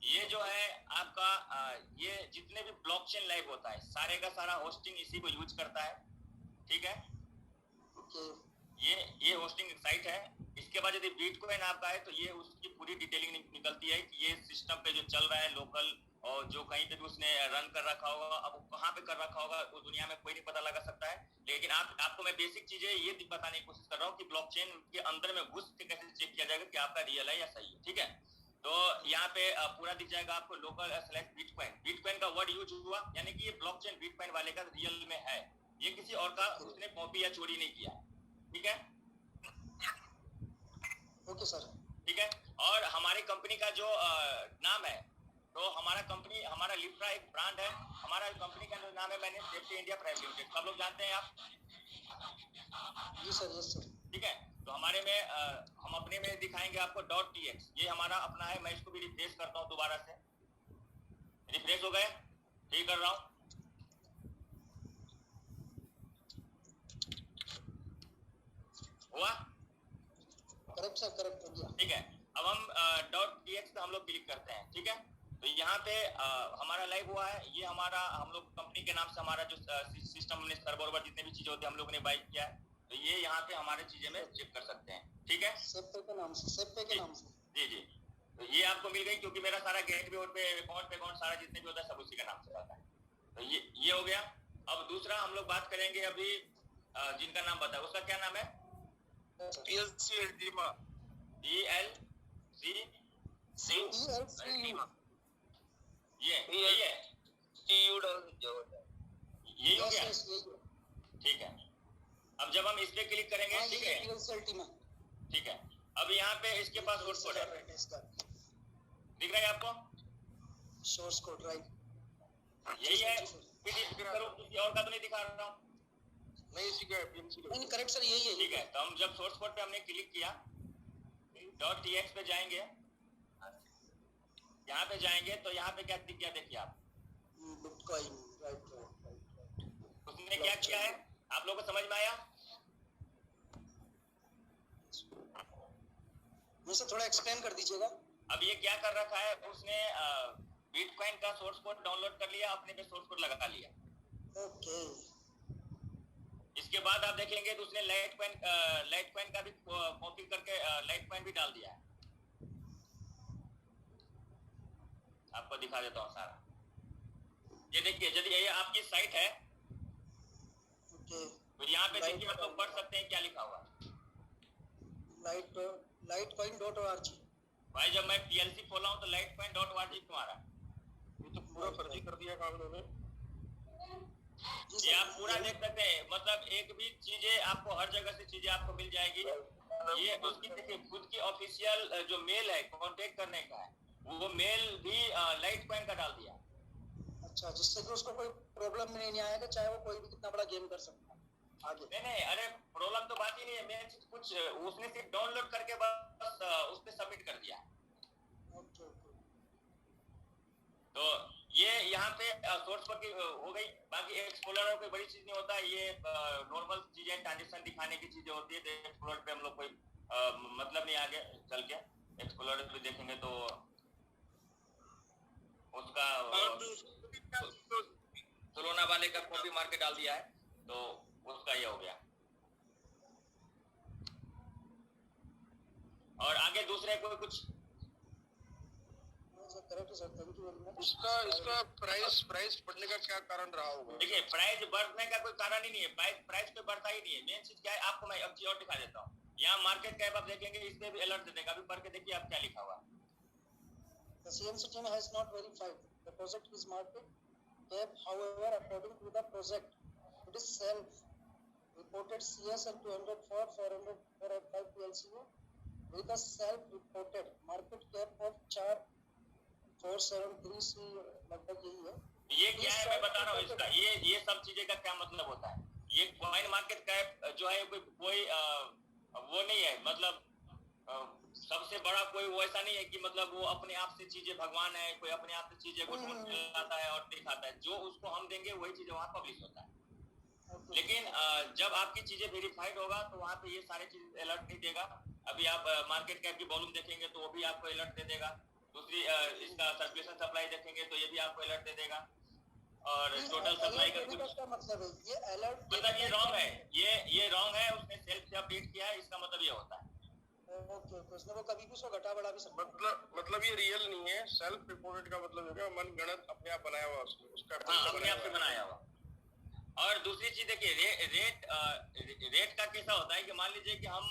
ये जो है आपका ये जितने भी ब्लॉकचेन लाइव होता है, सारे का सारा होस्टिंग इसी को यूज करता है, ठीक है। ये होस्टिंग साइट है। इसके बाद यदि बिटकॉइन आपका है तो ये उसकी पूरी डिटेलिंग निकलती है कि ये सिस्टम पे जो चल रहा है लोकल, और जो कहीं पे भी उसने रन कर रखा होगा, अब वो कहाँ पे कर रखा होगा वो दुनिया में कोई नहीं पता लगा सकता है। लेकिन आपको मैं बेसिक चीजें ये बताने की कोशिश कर रहा हूँ कि ब्लॉकचेन के अंदर में घुस के कैसे चेक किया जाएगा कि आपका रियल है या सही है, ठीक है। तो यहाँ पे पूरा दिख जाएगा आपको local/bitcoin। बिटकॉइन का वर्ड यूज हुआ, यानी कि ये ब्लॉकचेन बिटकॉइन वाले का रियल में है, ये किसी और का उसने कॉपी या चोरी नहीं किया, ठीक है। ओके सर, ठीक है। और हमारी कंपनी का जो नाम है, तो हमारा लिफ्ट्रा एक ब्रांड है। हमारा कंपनी का जो नाम है मैंने सेफ्टी इंडिया प्राइवेट लिमिटेड, सब लोग जानते हैं आप? जी सर, यस सर। ठीक है। तो हमारे में हम अपने में दिखाएंगे आपको .tx, ये हमारा अपना है। मैं इसको भी रिफ्रेश करता हूँ, दोबारा से रिफ्रेश हो गए, ठीक कर रहा हूँ। हुआ? करेक्ट सर, करेक्ट हो गया। ठीक है। अब हम .tx पे हम लोग क्लिक करते हैं, ठीक है। तो यहाँ पे हमारा लाइव हुआ है, ये हम लोग कंपनी के नाम से हमारा जो सिस्टम में सर्वर जितने भी चीजें होती है हम लोगों ने बाई किया है, तो ये यहाँ पे हमारे चीजें में चेक कर सकते हैं, ठीक है। सेफ के नाम से जी जी। तो ये आपको मिल गई, क्योंकि मेरा सारा गेटवे पे अकाउंट सारा जितने भी होता है सब उसी का नाम से आता है। तो ये हो गया। अब दूसरा हम लोग बात करेंगे अभी जिनका नाम बताया उसका क्या नाम है? PLC Ultima. PLC ये यही हो गया, ठीक है। अब जब हम इस पे क्लिक करेंगे, ठीक है, ठीक है। अब यहाँ पे इसके पास सोर्स कोड है, दिख रहा है आपको? सोर्स कोड, राइट, यही है। किसी और का तो नहीं दिखा रहा हूँ? नहीं, करेक्ट सर, यही है। ठीक है। तो हम जब सोर्स कोड पे हमने क्लिक किया, .tx पे जाएंगे, यहाँ पे जाएंगे तो यहाँ पे क्या दिख गया, देखिए आप, बिटकॉइन, राइट। उसने क्या किया है आप लोगों को समझ में आया? मुझे थोड़ा एक्सप्लेन कर दीजिएगा। अब ये क्या कर रखा है, उसने बिटकॉइन का सोर्स कोड डाउनलोड कर लिया, अपने पे सोर्स कोड लगा लिया। ओके। इसके बाद आप देखेंगे तो उसने लाइटकॉइन का भी कॉपी करके लाइटकॉइन भी डाल दिया है। आपको दिखा देता हूँ सारा। ये देखिए, यदि ये आपकी साइट है ओके। तो यहाँ पे देखिए, आप लोग पढ़ सकते हैं क्या लिखा हुआ। lightcoin.org। भाई जब मैं PLC खोला हूँ तो lightcoin.org क्यों आ रहा है? ये तो पूरा फर्जी कर दिया काम इन्होंने। ये आप पूरा देख सकते हैं, मतलब एक भी चीजें आपको हर जगह से चीजें आपको मिल जाएगी। ये उसकी देखिए खुद की ऑफिशियल जो मेल है कांटेक्ट करने का है, वो मेल भी लाइटकॉइन का डाल दिया। अच्छा, जिससे कि उसको कोई प्रॉब्लम नहीं आएगा, चाहे वो कोई भी कितना बड़ा गेम कर सकता है आगे। नहीं, अरे प्रॉब्लम तो बात ही नहीं है। मेन चीज कुछ उसने सिर्फ डाउनलोड करके बस उस पे सबमिट कर दिया। Okay okay. तो ये यहाँ पे सोर्स पर हो गई। बाकी एक्सप्लोरर कोई बड़ी चीज नहीं होता है, ये नॉर्मल चीजें ट्रांजेक्शन दिखाने की चीजें होती है। तो एक्सप्लोरर पे हम लोग कोई मतलब नहीं, आगे चल के एक्सप्लोरर पे देखेंगे तो उसका सोलोना वाले का कॉपी मार के डाल दिया है, तो उसका ये हो गया। और आगे दूसरे कोई कुछ correct sir, thank you very much. इसका प्राइस बढ़ने का क्या कारण रहा होगा? देखिए, प्राइस बढ़ने का कोई कारण ही नहीं है। प्राइस पे बढ़ता ही नहीं है। मेन चीज क्या है, आपको मैं अब चीज और दिखा देता हूँ। यहाँ मार्केट कैप आप देखेंगे, इस पे भी अलर्ट दे देगा। अभी पढ़ के देखिए आप क्या लिखा हुआ। The CMC team has not verified the project is market cap. However, according to the project, it is self-reported CS and 204 400 405 PLCO with a self-reported market cap of 4,473 से लगभग यही है। ये क्या है मैं बता रहा हूँ इसका। ये सब चीजें का क्या मतलब होता है। ये कॉइन मार्केट कैप जो है कोई वो नहीं है, मतलब सबसे बड़ा कोई वो ऐसा नहीं है कि मतलब वो अपने आप से चीजें भगवान है, कोई अपने आप से चीजें को ढूंढ लाता है और दिखाता है। जो उसको हम देंगे वही चीजें वहाँ पब्लिश होता है। लेकिन जब आपकी चीजें वेरीफाइड होगा तो वहाँ पे ये सारी चीज अलर्ट नहीं देगा। अभी आप मार्केट कैप की वॉल्यूम देखेंगे तो वो भी आपको अलर्ट दे देगा। दूसरी इसका सर्कुलेशन सप्लाई देखेंगे तो ये भी आपको अलर्ट दे देगा। और टोटल सप्लाई का कुछ मतलब है ये अलर्ट, मतलब ये रॉन्ग है। ये रॉन्ग है। उसने सेल्फ से अपडेट किया है, इसका मतलब ये होता है। ओके, उसने वो कभी भी उसको घटा बढ़ा भी सकता है। मतलब ये रियल नहीं है। सेल्फ रिपोर्टेड का मतलब है मन गणत अपने आप बनाया हुआ उसका अपने आप से बनाया हुआ। और दूसरी चीज देखिए, रेट का कैसा होता है कि मान लीजिए कि हम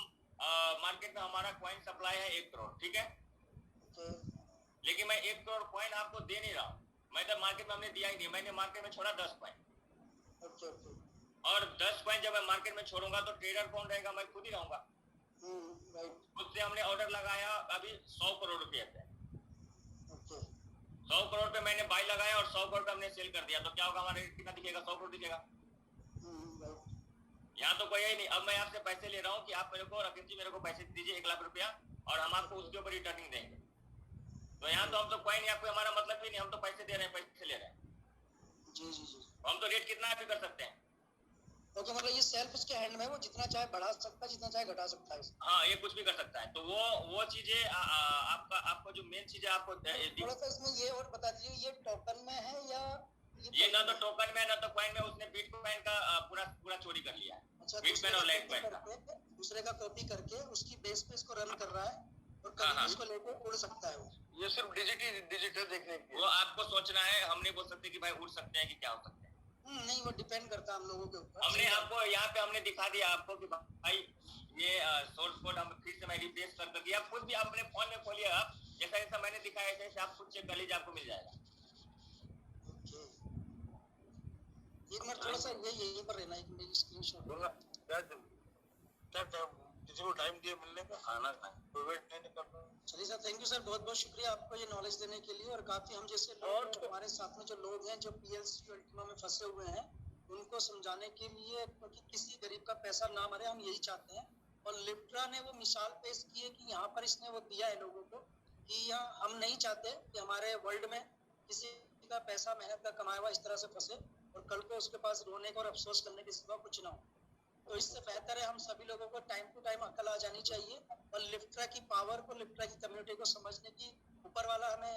मार्केट में हमारा कॉइन सप्लाई है 1 करोड़, ठीक है। लेकिन मैं 1 करोड़ कॉइन आपको दे नहीं रहा हूँ। मैं तो मार्केट में हमने दिया ही नहीं, मैंने मार्केट में छोड़ा 10 कॉइन। और 10 कॉइन जब मैं मार्केट में छोड़ूंगा तो ट्रेडर कौन रहेगा? मैं खुद ही रहूंगा। खुद से हमने ऑर्डर लगाया अभी 100 करोड़ रुपए पे। 100 करोड़ पे मैंने बाई लगाया और 100 करोड़ पे हमने सेल कर दिया, तो क्या होगा? हमारा रेट कितना दिखेगा? 100 करोड़ दिखेगा। यहाँ तो कोई ही नहीं। अब मैं आपसे पैसे ले रहा हूँ कि आप मेरे को, राकेश जी मेरे को पैसे दीजिए 1 लाख रुपया और हम आपको उसके ऊपर रिटर्निंग देंगे। तो यहाँ तो हम तो कॉइन या कोई हमारा मतलब ही नहीं। हम तो पैसे दे रहे हैं, पैसे ले रहे हैं। जी। हम तो रेट कितना भी कर सकते हैं। ओके, मतलब ये सेल्फ इसके हैंड में है, वो जितना चाहे बढ़ा सकता है, जितना चाहे घटा सकता है। हाँ, ये कुछ भी कर सकता है। तो वो चीजें आपको जो मेन चीजें आपको थोड़ा सा इसमें ये और बता दीजिए, ये टोकन में है या ये ना तो टोकन में ना तो कॉइन में। उसने बिटकॉइन का पूरा चोरी कर लिया है। अच्छा, बिटकॉइन और लाइटकॉइन का दूसरे का कॉपी करके उसकी बेस पे इसको रन कर रहा है और कभी इसको लेके उड़ सकता है। वो ये सिर्फ डिजिटल देखने की वो आपको सोचना है। हम नहीं बोल सकते कि भाई उड़ सकते हैं कि क्या हो सकते हैं। नहीं, वो डिपेंड करता है हम लोगों के ऊपर। हमने आपको यहाँ पे हमने दिखा दिया आपको कि भाई ये सोर्स कोड हम फिर से मैं रिप्लेस कर दिया। आप खुद भी अपने फोन में खोलिए, आप जैसा मैंने दिखाया ऐसे आप खुद चेक कर लीजिए, आपको मिल जाएगा। एक मिनट थोड़ा सा यहीं पर रहना, एक मेरी स्क्रीनशॉट क्या किसी को टाइम दिए मिलने का, खाना कोई वेट नहीं करना। चलिए सर, थैंक यू सर, बहुत बहुत शुक्रिया आपको ये नॉलेज देने के लिए। और काफी हम जैसे लोग, हमारे साथ में जो लोग हैं जो PLC अल्टीमा में फंसे हुए हैं, उनको समझाने के लिए, क्योंकि किसी गरीब का पैसा ना मरे, हम यही चाहते हैं। और लिप्ट्रा ने वो मिसाल पेश की है कि यहाँ पर इसने वो दिया है लोगों को कि यहाँ हम नहीं चाहते कि हमारे वर्ल्ड में किसी का पैसा मेहनत का कमाया हुआ इस तरह से फंसे और कल को उसके पास रोने का और अफसोस करने के सिवा कुछ ना हो। तो इससे बेहतर है हम सभी लोगों को टाइम टू टाइम अकल आ जानी चाहिए और लिफ्ट लिप्ट्रा की पावर को, लिप्ट्रा की कम्युनिटी को समझने की ऊपर वाला हमें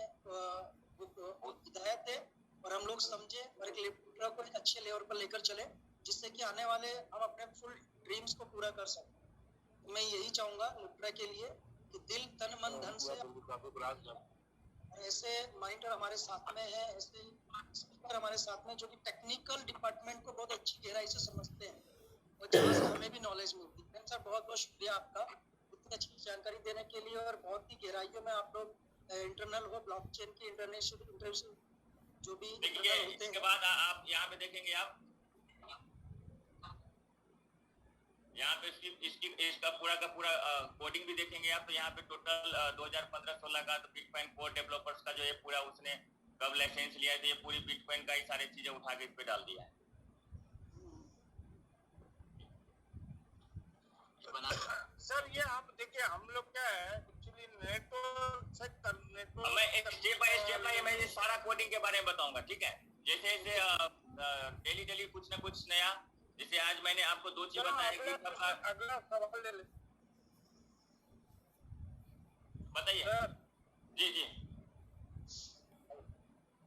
हिदायत है और हम लोग समझे और एक लिप्ट्रा को एक अच्छे लेवल पर लेकर चले, जिससे कि आने वाले हम अपने फुल ड्रीम्स को पूरा कर सकें। तो मैं यही चाहूंगा लिप्ट्रा के लिए कि दिल तन मन धन से, और ऐसे मॉनिटर हमारे साथ में है, ऐसे स्पीकर हमारे साथ में जो कि टेक्निकल डिपार्टमेंट को बहुत अच्छी गहराई से समझते हैं और जहाँ से हमें भी नॉलेज मिलती है। सर बहुत बहुत शुक्रिया आपका इतनी अच्छी जानकारी देने के लिए, और बहुत ही गहराइयों में आप लोग इंटरनल हो ब्लॉकचेन की इंटरनेशनल जो भी देखिए इसके बाद आप यहाँ पे देखेंगे, आप यहाँ पे इसका पूरा का पूरा कोडिंग भी देखेंगे आप, तो यहाँ पे टोटल 2015-16 का तो बिटकॉइन कोड डेवलपर्स का जो है पूरा उसने कब लाइसेंस लिया है, तो ये पूरी बिटकॉइन का ही सारी चीजें उठा के इस पे डाल दिया है। सर ये आप देखिए हम लोग क्या है एक्चुअली नेटवर्क से करने को मैं एक स्टेप बाय स्टेप मैं ये सारा कोडिंग के बारे में बताऊंगा, ठीक है। जैसे डेली डेली कुछ ना कुछ नया, जैसे आज मैंने आपको दो चीज बताया कि अगला सवाल ले ले। बताइए सर जी जी।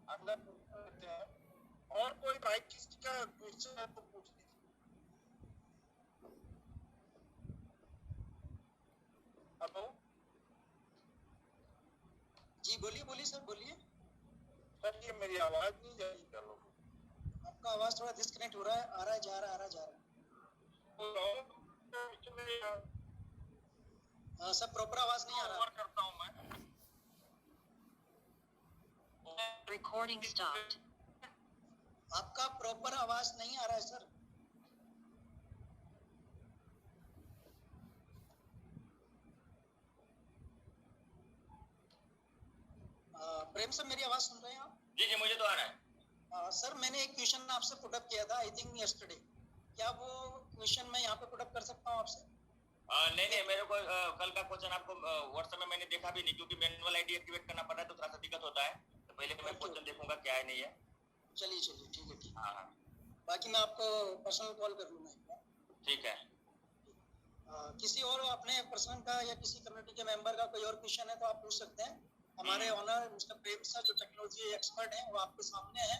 अगला लेते हैं, और कोई भाई किसी का क्वेश्चन है तो पूछ लीजिए। हेलो जी बोलिए बोलिए सर बोलिए। सर ये मेरी आवाज नहीं जा रही, चलो आपका आवाज थोड़ा डिस्कनेक्ट हो रहा है, आ रहा है जा रहा है, आ रहा है जा रहा है। सब प्रॉपर आवाज नहीं आ रहा। करता हूँ मैं। Recording stopped. आपका प्रॉपर आवाज नहीं आ रहा है सर। प्रेम सर मेरी आवाज सुन रहे हैं आप? जी जी मुझे तो आ रहा है। सर मैंने एक क्वेश्चन आपसे पुट अप किया था आई थिंक यस्टरडे, क्या वो क्वेश्चन मैं यहाँ पे पुट अप कर सकता हूँ आपसे? नहीं मेरे को कल का क्वेश्चन आपको व्हाट्सएप में मैंने देखा भी नहीं, क्योंकि मैनुअल आईडी एक्टिवेट करना पड़ता है तो थोड़ा सा दिक्कत होता है, तो पहले मैं क्वेश्चन देखूंगा क्या है नहीं है। चलिए चलिए ठीक है ठीक है। हाँ बाकी मैं आपको पर्सनल कॉल कर लूंगा एक बार। ठीक है। किसी और अपने पर्सन का या किसी कम्युनिटी के मेंबर का कोई और क्वेश्चन है तो आप पूछ सकते हैं। हमारे ऑनर मिस्टर प्रेम सर जो टेक्नोलॉजी एक्सपर्ट हैं वो आपके सामने हैं।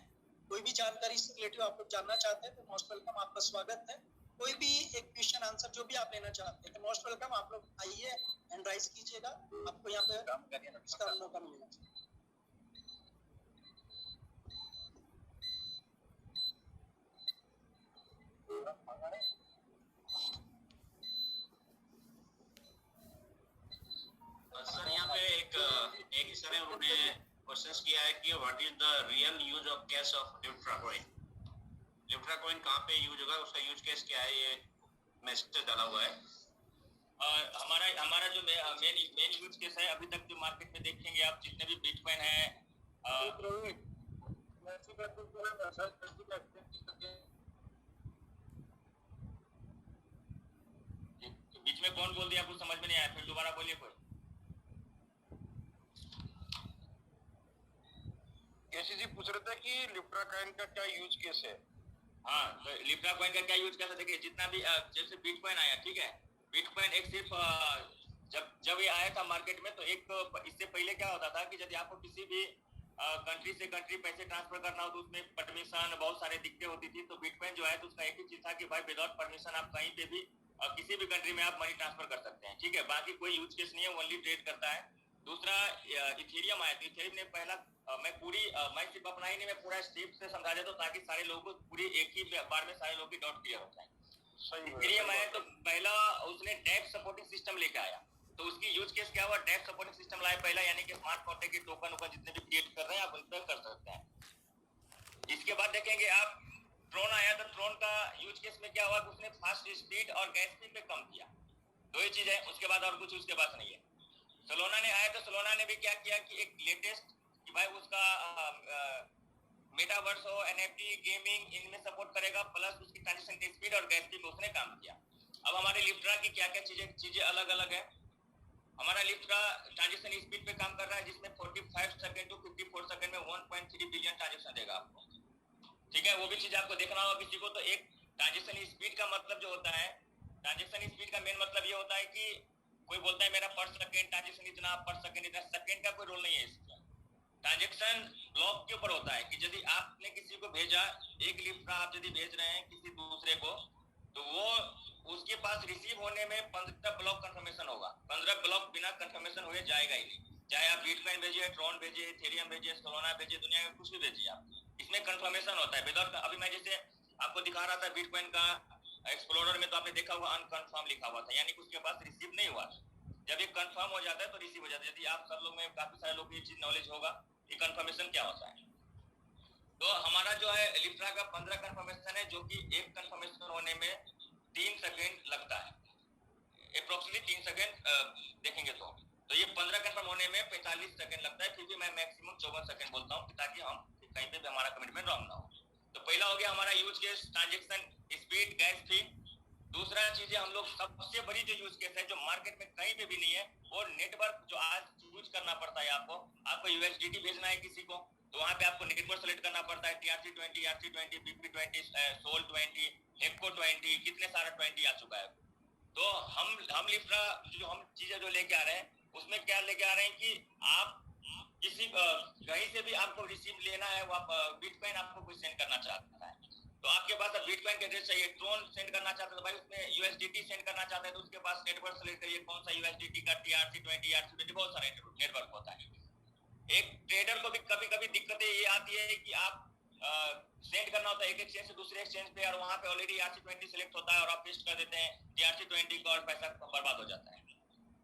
कोई भी जानकारी से रिलेटेड आप लोग जानना चाहते हैं तो मोस्ट वेलकम, आपका स्वागत है। कोई भी एक क्वेश्चन आंसर जो भी आप लेना चाहते हैं तो मोस्ट वेलकम, आप लोग आइए एंड राइज कीजिएगा, आपको यहाँ पे इसका मौका मिलेगा। सर यहाँ पे एक सर है, उन्होंने क्वेश्चंस किया है कि what is the real use of cash of Liptra coin. Liptra coin कहाँ पे यूज होगा, उसका यूज केस क्या है, ये मैसेज डाला हुआ है। हमारा जो मेन यूज केस है, अभी तक जो मार्केट में देखेंगे आप जितने भी बिटकॉइन है, बीच में कौन बोल दिया कुछ समझ में नहीं आया, फिर दोबारा बोलिए कोई। केसी जी पूछ रहे थे कि लिप्ट्रा कॉइन का क्या यूज केस है। हाँ तो लिप्ट्रा कॉइन का क्या यूज कैसे, देखिए जितना भी जैसे बिटकॉइन आया, ठीक है, बिटकॉइन एक सिर्फ जब ये आया था मार्केट में, तो एक इससे पहले क्या होता था कि यदि आपको किसी भी कंट्री से कंट्री पैसे ट्रांसफर करना हो तो उसमें परमिशन बहुत सारे दिक्कतें होती थी। तो बिटकॉइन जो है तो उसका एक ही चीज था कि भाई विदाउट परमिशन आप कहीं पे भी किसी भी कंट्री में आप मनी ट्रांसफर कर सकते हैं, ठीक है। बाकी कोई यूज केस नहीं है, ओनली ट्रेड करता है। दूसरा इथेरियम आया, तो इथेरियम ने पहला मैं सिर्फ अपना ही नहीं, मैं पूरा स्टेप से समझा देता हूँ ताकि सारे लोगों को पूरी एक ही बार में सारे लोगों की डाउट क्लियर हो जाए। इथेरियम आया तो पहला उसने डेट सपोर्टिंग सिस्टम लेके आया, तो उसकी यूज केस क्या हुआ, डेट सपोर्टिंग सिस्टम लाया पहला, यानी कि स्मार्ट कॉन्ट्रैक्ट के टोकन जितने भी क्रिएट कर रहे हैं आप उन पर कर सकते हैं। इसके बाद देखेंगे आप ट्रोन आया, तो ट्रोन का यूज केस में क्या हुआ कि उसने फास्ट स्पीड और गैस स्पीड पे कम किया, दो ही चीज है, उसके बाद और कुछ उसके पास नहीं है। सोलोना ने आया तो सोलोना ने भी क्या किया कि एक लेटेस्ट कि भाई उसका मेटावर्स हो, एनएफटी, गेमिंग, इनमें सपोर्ट करेगा, प्लस उसकी ट्रांजैक्शन की स्पीड और गैस स्पीड में उसने काम किया। अब हमारे लिप्ट्रा की क्या क्या चीजें अलग अलग है। हमारा लिप्ट्रा ट्रांजैक्शन स्पीड पे काम कर रहा है, जिसमें 45 सेकंड टू 54 सेकंड में 1.3 बिलियन ट्रांजैक्शन देगा आपको, ठीक है। वो भी चीज आपको देखना होगा किसी को। तो एक ट्रांजैक्शन स्पीड का मतलब जो होता है, ट्रांजैक्शन स्पीड का मेन मतलब ये होता है कि कोई बोलता है मेरा पर सेकंड ट्रांजेक्शन इतना, पर सेकंड इतना, सेकंड का कोई रोल नहीं है इसमें। ट्रांजेक्शन ब्लॉक के ऊपर होता है कि यदि आपने किसी को भेजा, एक लिफ्रा आप यदि भेज रहे हैं किसी दूसरे को, तो वो उसके पास रिसीव होने में 15 ब्लॉक कंफर्मेशन होगा। 15 ब्लॉक बिना कंफर्मेशन हुए जाएगा ही नहीं। चाहे आप बिटकॉइन भेजिए, ट्रॉन भेजिए, इथेरियम भेजिए, सोलोना भेजिए, दुनिया में कुछ भी भेजिए आप, इसमें कंफर्मेशन होता है विदाउट। अभी मैं जैसे आपको दिखा रहा था बिटकॉइन का एक्सप्लोरर में, तो आपने देखा हुआ अनकंफर्म लिखा हुआ था, यानी कि उसके पास रिसीव नहीं हुआ। जब ये कंफर्म हो जाता है तो रिसीव हो जाता है। यदि आप सब लोग में काफी सारे लोग को ये चीज नॉलेज होगा कि कंफर्मेशन क्या होता है। तो हमारा जो है लिफ्रा का 15 कंफर्मेशन है, जो कि एक कंफर्मेशन होने में 3 सेकंड लगता है, अप्रोक्सीमेटली 3 सेकंड देखेंगे तो ये 15 कंफर्म होने में 45 सेकंड लगता है। फिर भी मैं मैक्सिमम 54 सेकंड बोलता हूँ ताकि हम कहीं पे भी हमारा कमिटमेंट रॉन्ग ना हो। तो पहला हो गया हमारा use case transaction speed, gas fee. दूसरा चीज है हम लोग सबसे बड़ी जो यूज केस है जो मार्केट में कहीं पे भी नहीं है, और नेटवर्क जो आज यूज करना पड़ता है आपको यूएसडीटी भेजना है किसी को, तो वहां पे आपको नेटवर्क सेलेक्ट करना पड़ता है। TRC20, ERC20, BP20, सोल 20, हेक्को 20, कितने सारा 20 आ चुका है। तो हम लिफ्रा जो हम चीजें जो लेके आ रहे हैं उसमें क्या लेके आ रहे हैं कि आप किसी कहीं से भी आपको रिसीव लेना है, वो आप बिटकॉइन आपको कोई सेंड करना चाहता है तो आपके पास बिटकॉइन का एड्रेस चाहिए। ट्रोन सेंड करना चाहते हैं तो भाई उसमें यूएसडीटी सेंड करना चाहते हैं तो उसके पास नेटवर्क सेलेक्ट करिए, कौन सा यूएसडीटी का, TRC20, ERC20, बहुत सारे नेटवर्क होता है। एक ट्रेडर को भी कभी कभी दिक्कतें ये आती है कि आप सेंड करना होता है एक एक्सचेंज से दूसरे एक्सचेंज पे, और वहां पे ऑलरेडी ERC20 सिलेक्ट होता है और आप पेस्ट कर देते हैं TRC20 का, और पैसा बर्बाद हो जाता है।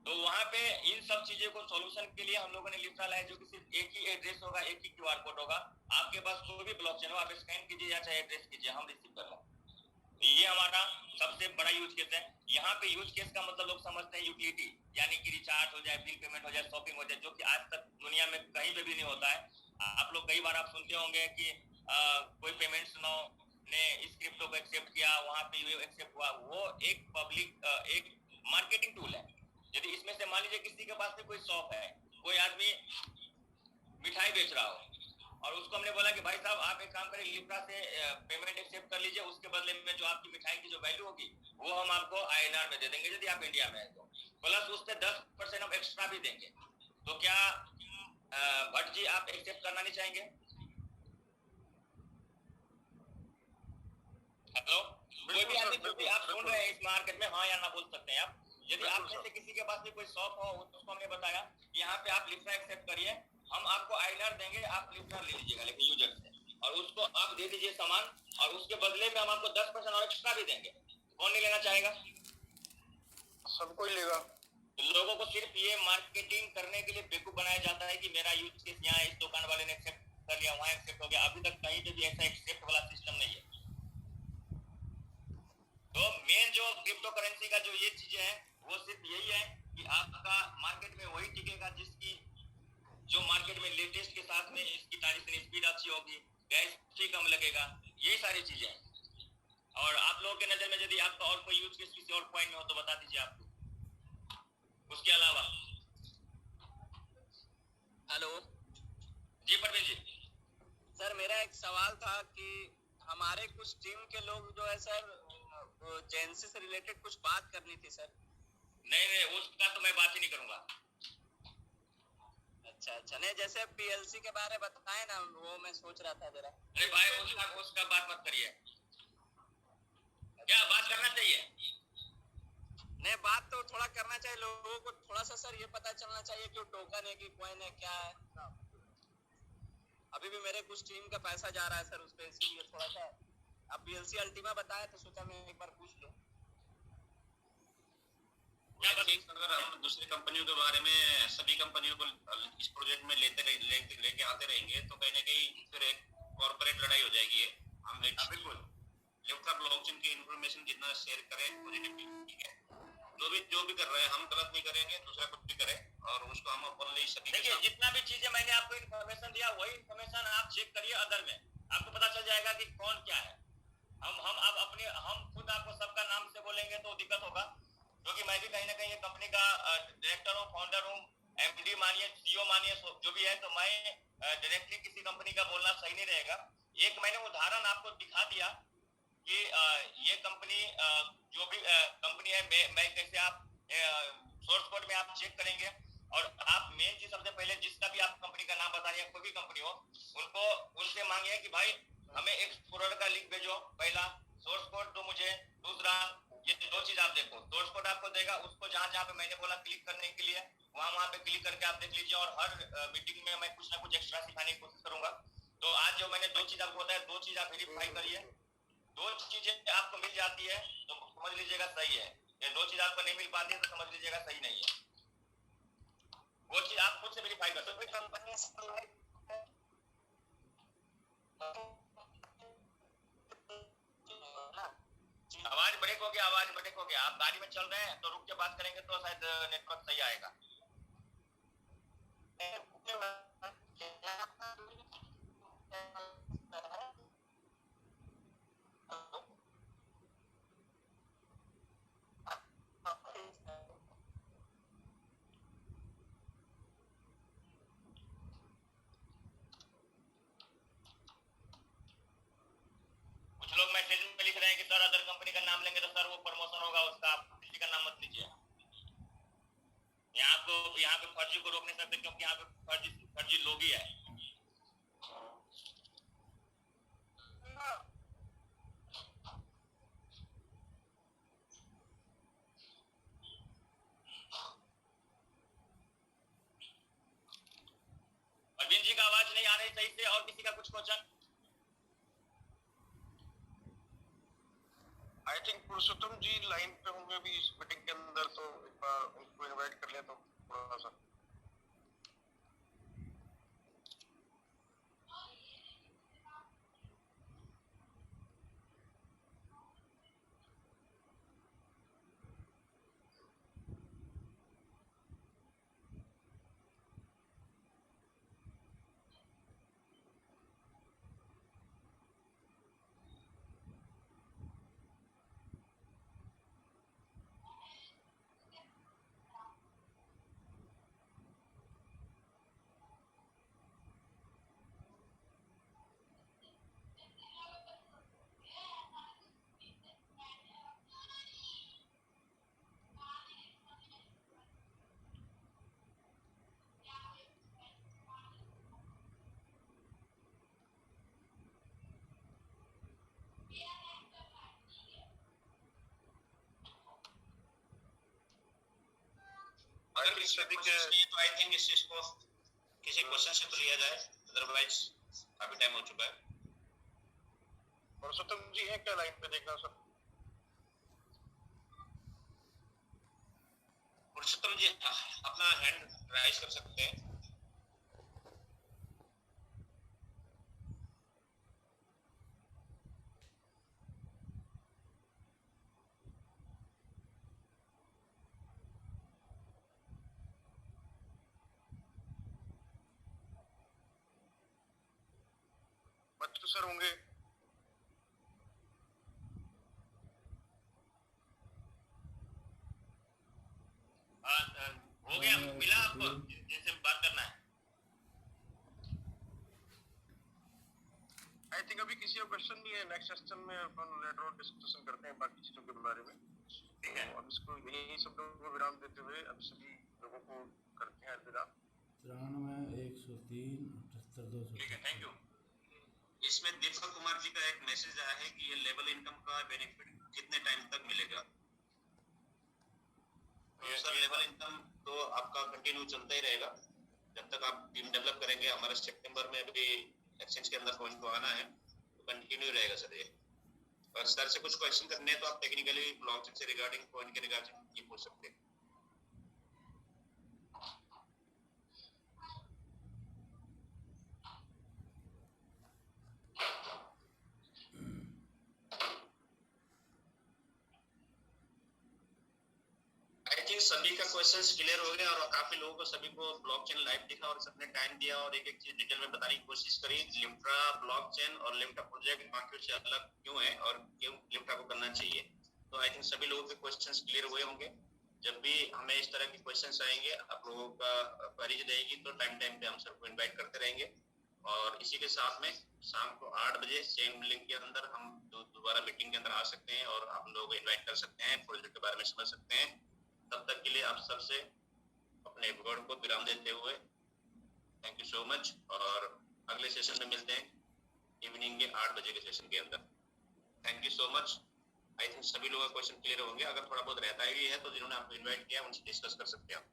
तो वहां पे इन सब चीजों को सॉल्यूशन के लिए हम लोगों ने लिफ्रा लाया, जो कि सिर्फ एक ही एड्रेस होगा, एक ही क्यूआर कोड होगा। आपके पास कोई भी ब्लॉकचेन हो, आप स्कैन कीजिए या चाहे एड्रेस कीजिए, हम रिसीव कर लेंगे। ये हमारा सबसे बड़ा यूज केस है। यहाँ पे यूज केस का मतलब लोग समझते हैं यूटिलिटी, यानी कि रिचार्ज हो जाए, बिल पेमेंट हो जाए, शॉपिंग हो जाए, जो कि आज तक दुनिया में कहीं पे भी नहीं होता है। आप लोग कई बार आप सुनते होंगे कि कोई पेमेंट्स ने इस क्रिप्टो को एक्सेप्ट किया, वहां पे ये एक्सेप्ट हुआ। वो एक पब्लिक एक मार्केटिंग टूल है। यदि इसमें से मान लीजिए किसी के पास में कोई शॉप है, कोई आदमी मिठाई बेच रहा हो और उसको हमने बोला कि भाई साहब आप एक काम करें, लिफ्रा से पेमेंट एक्सेप्ट कर लीजिए, उसके बदले में जो आपकी मिठाई की जो वैल्यू होगी वो हम आपको INR में दे देंगे यदि आप इंडिया में है तो, प्लस उस पर 10% हम एक्स्ट्रा भी देंगे। तो क्या भट्ट जी आप एक्सेप्ट करना नहीं चाहेंगे? हेलो, कोई भी आदमी जो भी आप सुन रहे हैं इस मार्केट में, हाँ या ना बोल सकते हैं आप। यदि आप में से किसी के पास भी कोई शॉप हो, उसको हमने बताया यहाँ पे आप लिफ्रा एक्सेप्ट करिए, हम आपको INR देंगे, आप लिफ्रा ले लीजिएगा लेकिन यूजर से, और उसको आप दे दीजिए सामान, और उसके बदले में हम आपको 10% और एक्स्ट्रा भी देंगे। कौन नहीं लेना चाहेगा? सबको ही लेगा। लोगों को सिर्फ ये मार्केटिंग करने के लिए बेवकूफ बनाया जाता है कि मेरा यूज केस यहाँ इस दुकान वाले ने एक्सेप्ट कर लिया, वहाँ एक्सेप्ट हो गया। अभी तक कहीं पे भी ऐसा एक्सेप्ट वाला सिस्टम नहीं है। तो मेन जो क्रिप्टो करेंसी का जो ये चीजें हैं वो सिर्फ यही है कि आपका मार्केट में वही टिकेगा जिसकी जो मार्केट में लेटेस्ट के साथ में इसकी ट्रांजेक्शन स्पीड अच्छी होगी, गैस फी कम लगेगा, यही सारी चीजें हैं। और आप लोगों के नजर में यदि आपका और कोई यूज केस किसी और पॉइंट में हो तो बता दीजिए आपको। उसके अलावा हेलो जी परवीन जी। सर, मेरा एक सवाल था कि हमारे कुछ टीम के लोग जो है सर जेएनसी से रिलेटेड कुछ बात करनी थी सर। नहीं उसका तो मैं बात ही नहीं करूंगा। अच्छा, नहीं जैसे पीएलसी के बारे में बताए ना, वो मैं सोच रहा था जरा। अरे भाई उसका बात मत करिए। क्या बात करना चाहिए? नहीं, बात तो थोड़ा करना चाहिए, लोगों को थोड़ा सा सर ये पता चलना चाहिए कि टोकन है कि कॉइन है, क्या है। अभी भी मेरे कुछ टीम का पैसा जा रहा है सर उस पे, इसलिए थोड़ा सा अब पीएलसी अल्टीमा बताया तो सोचा मैं एक बार पूछ लूं। अगर हम दूसरी कंपनियों के बारे में सभी कंपनियों को इस प्रोजेक्ट में लेके आते रहेंगे तो कहीं ना कहीं फिर एक कॉर्पोरेट लड़ाई हो जाएगी। हम बिल्कुल लिफ्रा ब्लॉकचेन की इंफॉर्मेशन जितना शेयर करें पॉजिटिवली ठीक है, जो भी कर रहे हैं हम गलत नहीं करेंगे, दूसरा कुछ भी करे और उसको हम ओपनली सभी देखिए जितना भी चीजें मैंने आपको इन्फॉर्मेशन दिया वही इन्फॉर्मेशन आप चेक करिए अदर में, आपको पता चल जाएगा कि कौन क्या है। हम खुद आपको सबका नाम से बोलेंगे तो दिक्कत होगा, क्योंकि मैं भी कहीं ना कहीं कंपनी का डायरेक्टर हूँ, फाउंडर हूँ, MD मानिए, CEO मानिए, जो भी है, तो मैं डायरेक्टली किसी कंपनी का बोलना सही नहीं रहेगा। एक मैंने उदाहरण आपको दिखा दिया कि ये कंपनी जो भी कंपनी है, मैं कैसे आप सोर्स कोड में आप चेक करेंगे और आप मेन चीज सबसे पहले जिसका भी आप कंपनी का नाम बता रहे हैं, कोई भी कंपनी हो, उनको उनसे मांगे कि भाई हमें एक एक्सप्लोरर का लिंक भेजो, पहला सोर्स कोड दो मुझे, दूसरा ये दो चीज आप देखो, सोर्स कोड आपको देगा, उसको जहां जहां पे मैंने बोला क्लिक करने के लिए वहां पे क्लिक करके आप देख लीजिए। और हर मीटिंग में मैं कुछ ना कुछ एक्स्ट्रा सिखाने की कोशिश करूंगा। तो आज जो मैंने दो चीज आपको बताया, दो चीज आप वेरीफाई करिए, दो चीजें आपको मिल जाती है तो समझ लीजिएगा सही है, ये दो चीज आपको नहीं मिल पाती है तो समझ लीजिएगा सही नहीं है। वो चीज आप खुद से वेरीफाई कर सकते हैं। आवाज ब्रेक हो गया, आप गाड़ी में चल रहे हैं तो रुक के बात करेंगे तो शायद नेटवर्क सही आएगा। कुछ लोग मैसेज में लिख रहे हैं कि सर अदर कंपनी का नाम लेंगे तो सर वो प्रमोशन होगा उसका, आप किसी का नाम मत लीजिए। यहाँ पे फर्जी को रोक नहीं सकते क्योंकि यहाँ पे फर्जी लोग ही है। अरविंद जी का आवाज नहीं आ रही सही से, और किसी का कुछ question? I think Purushottam ji line पे होंगे भी इस मीटिंग के अंदर, तो एक बार उनको इनवाइट कर लें तो थोड़ा सा। अगर किसी का क्वेश्चन नहीं है तो आई थिंक इस चीज को किसी क्वेश्चन से तो लिया जाए, अदरवाइज काफी टाइम हो चुका है। पुरुषोत्तम जी हैं क्या लाइन पे? देखना सर। पुरुषोत्तम जी अपना हैंड राइज कर सकते हैं। बच्चू सर होंगे। हो गया, मिला आपको जिनसे बात करना है? आई थिंक अभी किसी का क्वेश्चन भी है, नेक्स्ट सेशन में अपन लेटर ऑन डिस्कशन करते हैं बाकी चीजों के बारे में। ठीक है, तो अब इसको यही सब लोगों को विराम देते हुए अब सभी लोगों को करते हैं अलविदा। 93 103 78 200। ठीक है, थैंक यू। इसमें दीपक कुमार जी का एक मैसेज आया है कि ये लेवल इनकम का बेनिफिट कितने टाइम तक मिलेगा? तो सर लेवल इनकम तो आपका कंटिन्यू चलता ही रहेगा जब तक आप टीम डेवलप करेंगे। हमारे सितंबर में भी एक्सचेंज के अंदर कॉइन को आना है तो कंटिन्यू रहेगा सर ये। और सर से कुछ क्वेश्चन करने हैं तो आप टेक्निकली ब्लॉकचेन से रिगार्डिंग कॉइन के रिगार्डिंग ये पूछ सकते हैं। सभी का क्वेश्चंस क्लियर हो गया और काफी लोगों को सभी को ब्लॉकचेन लाइव दिखा और सबने टाइम दिया और एक एक चीज डिटेल में बताने की कोशिश करी। लिम्फ्रा ब्लॉकचेन और लिम्फ्रा प्रोजेक्ट बाकियों से अलग क्यों है और क्यों लिम्फ्रा को करना चाहिए। तो आई थिंक सभी लोगों के क्वेश्चंस क्लियर हुए होंगे। जब भी हमें इस तरह के क्वेश्चंस आएंगे आप लोगों का क्वेरीज रहेगी तो टाइम टाइम पे हम सबको इन्वाइट करते रहेंगे। और इसी के साथ में शाम को 8 बजे सेम लिंक के अंदर हम दोबारा मीटिंग के अंदर आ सकते हैं और आप लोगों को इन्वाइट कर सकते हैं, प्रोजेक्ट के बारे में समझ सकते हैं। तब तक के लिए आप सबसे अपने वर्ड को विराम देते हुए थैंक यू सो मच, और अगले सेशन में मिलते हैं इवनिंग के 8 बजे के सेशन के अंदर। Thank you so much. I think सभी लोगों का क्वेश्चन क्लियर होंगे। अगर थोड़ा बहुत रहता ही है तो जिन्होंने आपको इन्वाइट किया उनसे डिस्कस कर सकते हैं आप।